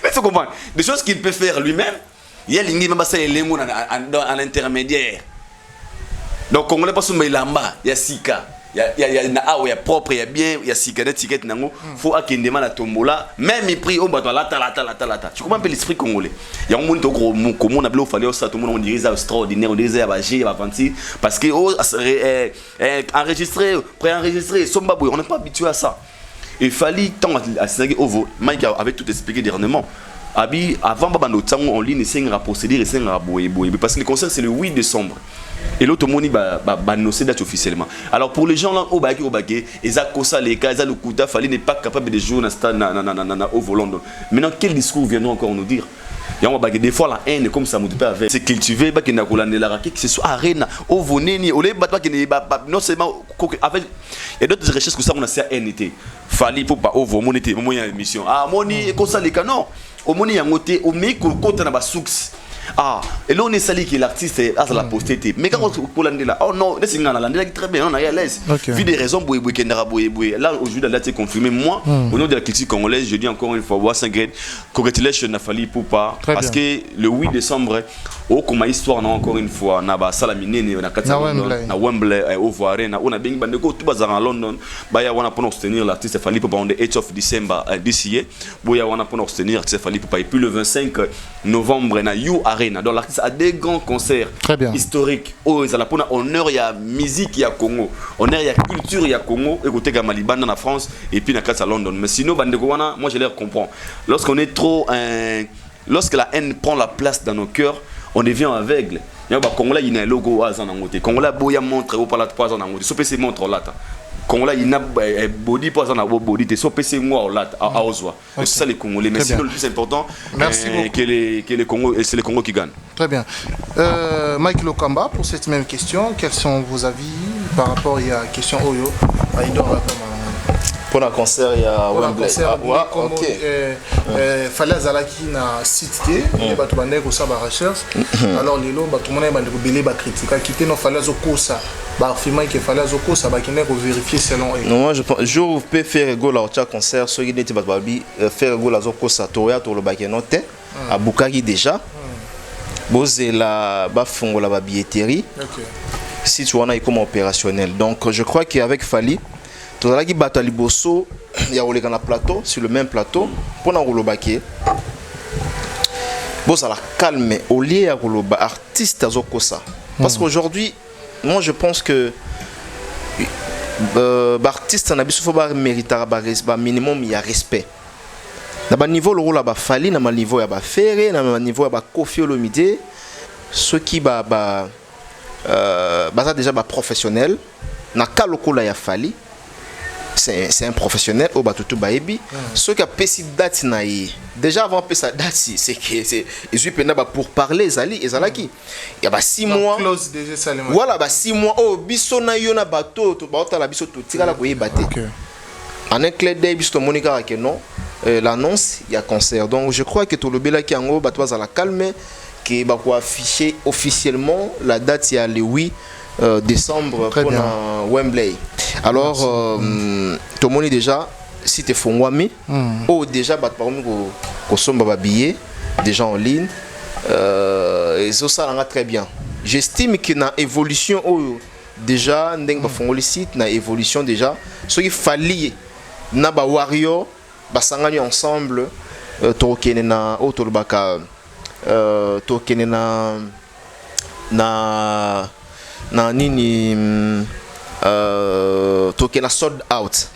A: il faut comprendre, des choses qu'il peut faire lui-même, il y a l'ingé même pas en intermédiaire. Donc Congolais pas sous Lamba, il y a Sika, il y a propre, il y a bien, il y a Sika, des tickets nango, faut qu'il demande à tombola, même il prie au bas lata. Tu comprends un peu l'esprit congolais. Il y a un monde au gros comment on a bloqué fallait ça tout le monde on dirait ça extraordinaire, on dirait ça bagé, va fancy parce que enregistré, préenregistré, sombabou, on n'est pas habitué à ça. Il fallait tant à Sénégal Ovo, Mike avait tout expliqué dernièrement. Avant Babano Tsango en ligne, c'est un procédure, c'est un parce que le concert c'est le 8 décembre. Et l'autre monde va annoncer date officiellement. Alors pour les gens là au Baké, ils ont kosa les cas, ils ont le kuta, fallait n'est pas capable de jouer dans Ovo London. Maintenant quel discours viendront encore nous dire? Il y a des fois la haine comme ça me avec c'est cultivé pas qu'il n'a qu'à la que ce soit arena au voneni au lait pas qu'il non seulement avec il y a d'autres recherches que ça on a c'est NT fallait pour pas au vonité moi il y a émission moni comme ça les canons au moni en côté au mec côté na ba succès et là on est sali que l'artiste a la postérité mais quand on pour l'année là oh non laisse ngana l'année très bien on a à l'aise vu des raisons boy kendara boy là aujourd'hui la date est confirmée moi au nom de la critique congolaise je dis encore une fois voir 5 grade congratulations na fali pour pas parce que le 8 décembre au comme histoire encore une fois na ba salamine na kata na Wembley au Arena on a bien bandeko tout bazar en London baya wana pour soutenir l'artiste fali pour on the 8th of December this year boya wana pour soutenir l'artiste fali pour pas et puis le 25 novembre na You Arena donc l'artiste a des grands concerts historiques oh ils a pour honneur il y a musique il y a Congo honneur il y a culture il y a Congo écoutez Gamaliban dans la France et puis na kata London mais sinon bandeko wana moi je les comprends lorsqu'on est trop lorsque la haine prend la place dans nos cœurs on devient aveugle. Il y a des Congolais qui ont un logo à Zanangote. Congolais boya montre au pala 3 ans Zanangote. So PC montre là. Congolais il n'a body pas en body. Te so PC moi là à Ozwa. C'est ça les Congolais. Mais sinon le plus important que les Congo c'est les Congo qui gagnent.
C: Très bien. Mike Lokamba pour cette même question, quels sont vos avis par rapport à la question Oyo
B: pour le concert il y a
C: Wembley fallait zalaki na site et ba to bande ko sa ba recherche alors lelo ba tout monde ba belé ba critiquer quitter non fallait zokosa ba affirmer que fallait zokosa ba kine ko vérifier selon eux.
B: Non moi je pense jour peut faire go la au concert so qui était ba babi faire go la zokosa toya to le ba kenote à Bukaki déjà boze la ba fongola ba billetterie si tu en as comme opérationnel donc je crois qu'avec Fali tout ça qui battu liboso il y a olé dans plateau sur le même plateau pour na rolobaki bon ça la calme au lieu à roloba artiste azokosa parce qu'aujourd'hui moi je pense que artiste na biso faut ba mériter ba minimum il y a respect na ba niveau le rôle ba Fali na ba niveau ya ba Ferré na ba niveau ya ba Koffi Olomide ceux qui ba ça déjà ba professionnel na kaloko la ya Fali c'est un professionnel au batutu baebi ceux qui a pesi date naï déjà avant pesa date c'est que c'est ils pena ba pour parler zali ezalaki il y a 6 mois voilà 6 mois oh biso na yo na bato to ba la biso to tirala ko yebate en un clé d'œil biso monika que non l'annonce il y a concert donc je crois que tout le bela qui en haut bato za la calme qui ba ko afficher officiellement la date il y a le 8 décembre pour Wembley. Alors tout le monde déjà si tu fais Wami ou déjà bat par exemple ko somba ba billet déjà en ligne. Et ça va très bien. J'estime que dans l'évolution, déjà, dans le site, dans l'évolution déjà, ce qu'il fallait, na ba warrior, ba sangani ensemble, tokene na otolbaka, tokene na nini, tokene na sold out.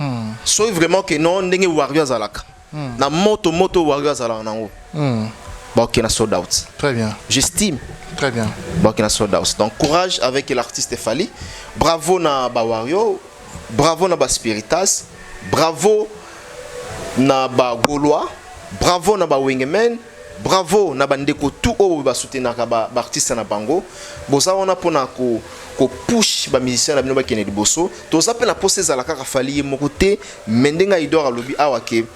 B: So vraiment que non, ndenge warrior zalaka. Na moto warrior zalaka nango. Bah, na sold out.
C: Très bien.
B: J'estime.
C: Très bien.
B: Bah, na sold out. Donc courage avec l'artiste Fally. Bravo na ba warrior, bravo na ba Spiritas, bravo na ba Gaulois, bravo na ba Wingman, bravo na ba ndeko tout o ba soutenir ba artiste na bango. Boza on a pona ko push ba musicien na bino ba kene liboso. To za pe na poser za la kaka Fally mokote mendenga idora lobi awa ke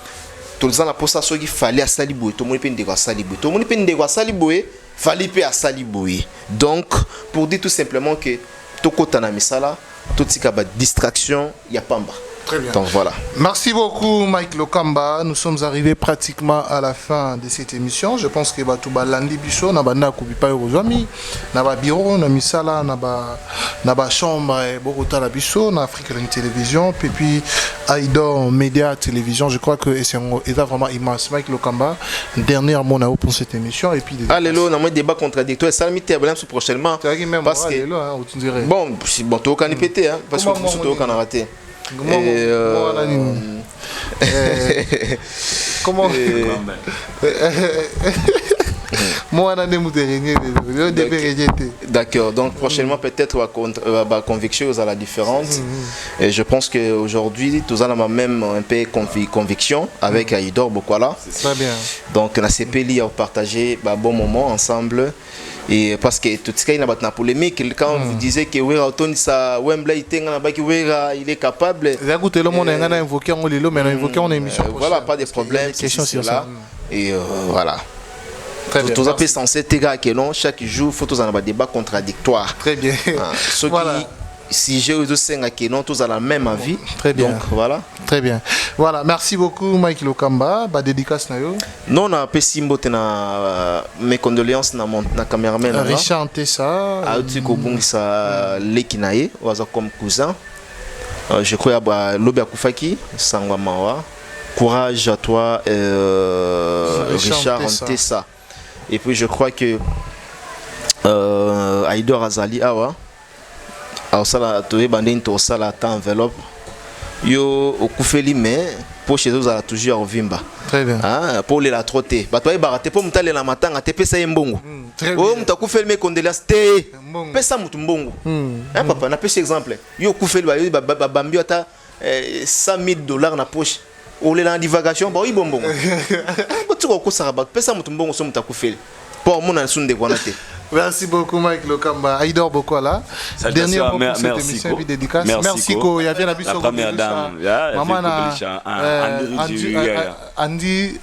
B: to za na posa so ki Fally asali boye to moni pe ndeko asali boye. To moni pe ndeko asali boye, Fally pe asali boye. Donc pour dire tout simplement que tokota na misala, tout tika ba distraction ya pamba.
C: Très bien.
B: Donc voilà.
C: Merci beaucoup Mike Lokamba. Nous sommes arrivés pratiquement à la fin de cette émission. Je pense que tout balandi biso na banda kubipa aux amis, na ba bureau, na misala, na ba chambre, Bogota la biso, na Afrique Télévision, puis Aidor Média Télévision. Je crois que c'est vraiment immense. Mike Lokamba, dernier mot pour cette émission et puis.
B: Allez là, on a un débat contradictoire. Ça limite prochainement.
C: Parce que
B: bon, tu as pété hein, parce que tu as raté.
C: Comment
B: D'accord, donc prochainement peut-être la conviction à la différente. Et je pense qu'aujourd'hui, tout ça a même un peu conviction avec Aïdor Bokwala.
C: Très bien. Donc
B: on a CPLI à partager un bon moment ensemble. Et parce que tout ce qui est dans la polémique, quand vous disiez que Wembley il est capable. Voilà, pas de problème.
C: Question sur ça.
B: Et voilà. Tout ça peut censé que non, chaque jour, il faut un débat contradictoire.
C: Très bien.
B: Ce qui, si j'ai aux que non, tous à la même avis.
C: Très bien.
B: Donc voilà.
C: Très bien. Voilà, merci beaucoup Mike Lokamba. Ba dédicace na yo.
B: Non, na pesimbo tena mes condoléances na mon na cameraman.
C: Richard Tessa.
B: A uti ko bungisa lekinaye, waza comme cousin. Je crois à Lobi Akufaki, Sangwa Mawa. Courage à toi, Richard Tessa. Et puis je crois que Aïdor Azali Awa. Alors ça la toé bandine to ça la enveloppe. Yo okufeli mais pour chez eux à toujours vimba.
C: Très bien.
B: Ah pour les la trotter. Ba toi baraté pour mutale la matanga te pesa mbongo. Oh mutakufeli mais condoléances te. Pesa mutu mbongo. Hein papa na pesa exemple. Yo okufeli ba bambi ata $100,000 na poche. Ou les divagation ba oui bonbon. Ba tu ko ça ba pesa mutu mbongo so mutakufeli. Pour mon sunde kwanate.
C: Merci beaucoup Mike Lokamba. Aïdor Bokwala. Dernier mot pour cette émission et dédicace. Merci ko. Il y a bien la
A: première dame.
C: Maman Andy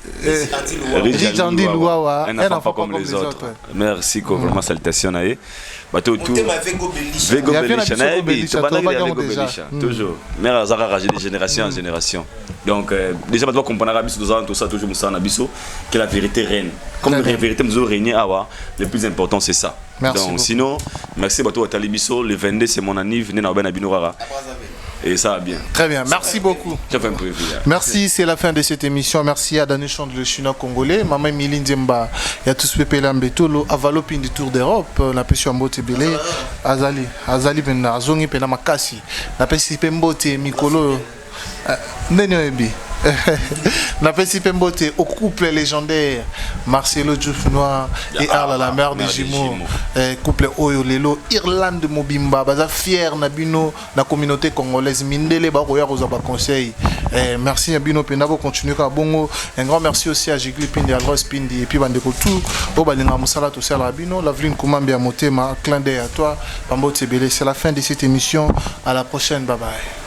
C: Louawa.
A: Un enfant comme les autres. Merci ko. Vraiment salutations à eux. Bateau tout. Vego Belisha. Toujours. Mais Azara ragé de génération en génération. Donc déjà maintenant comprendre Arabiso tout ça toujours Moussa Nabiso que la vérité règne. Comme la vérité nous régner le plus important c'est ça.
C: Merci
A: donc
C: beaucoup.
A: Sinon merci bateau à Talibiso le 22 c'est mon anniv venez na ben Abinurara. Et ça va bien.
C: Très bien, merci beaucoup.
A: Ça fait un peu plaisir.
C: Merci, c'est la fin de cette émission. Merci à Daniel Chand, le Chinois congolais. Maman Milin Zemba, il y a tous Pepe Lambetolo, Avalopin du Tour d'Europe, la pêche en botte belé, Azali Bena, Azongi Pena Makasi, la pêche Pembote, Mikolo, Nenyoebi. La petite Pembote au couple légendaire Marcelo Diouf Noir et Arla la mère des jumeaux, couple Oyo Lelo Irlande Mobimba baza fier na bino na communauté congolaise mindele ba roya roza ba conseil. Merci à bino pena bo continuer ka bongo. Un grand merci aussi à Jigli Pindi Alros Pindi et puis bandeko tout au balinga musala to sala bino Lavline Kumambi à Motema clin d'œil à toi Pambote Belé. C'est la fin de cette émission, à la prochaine, bye bye.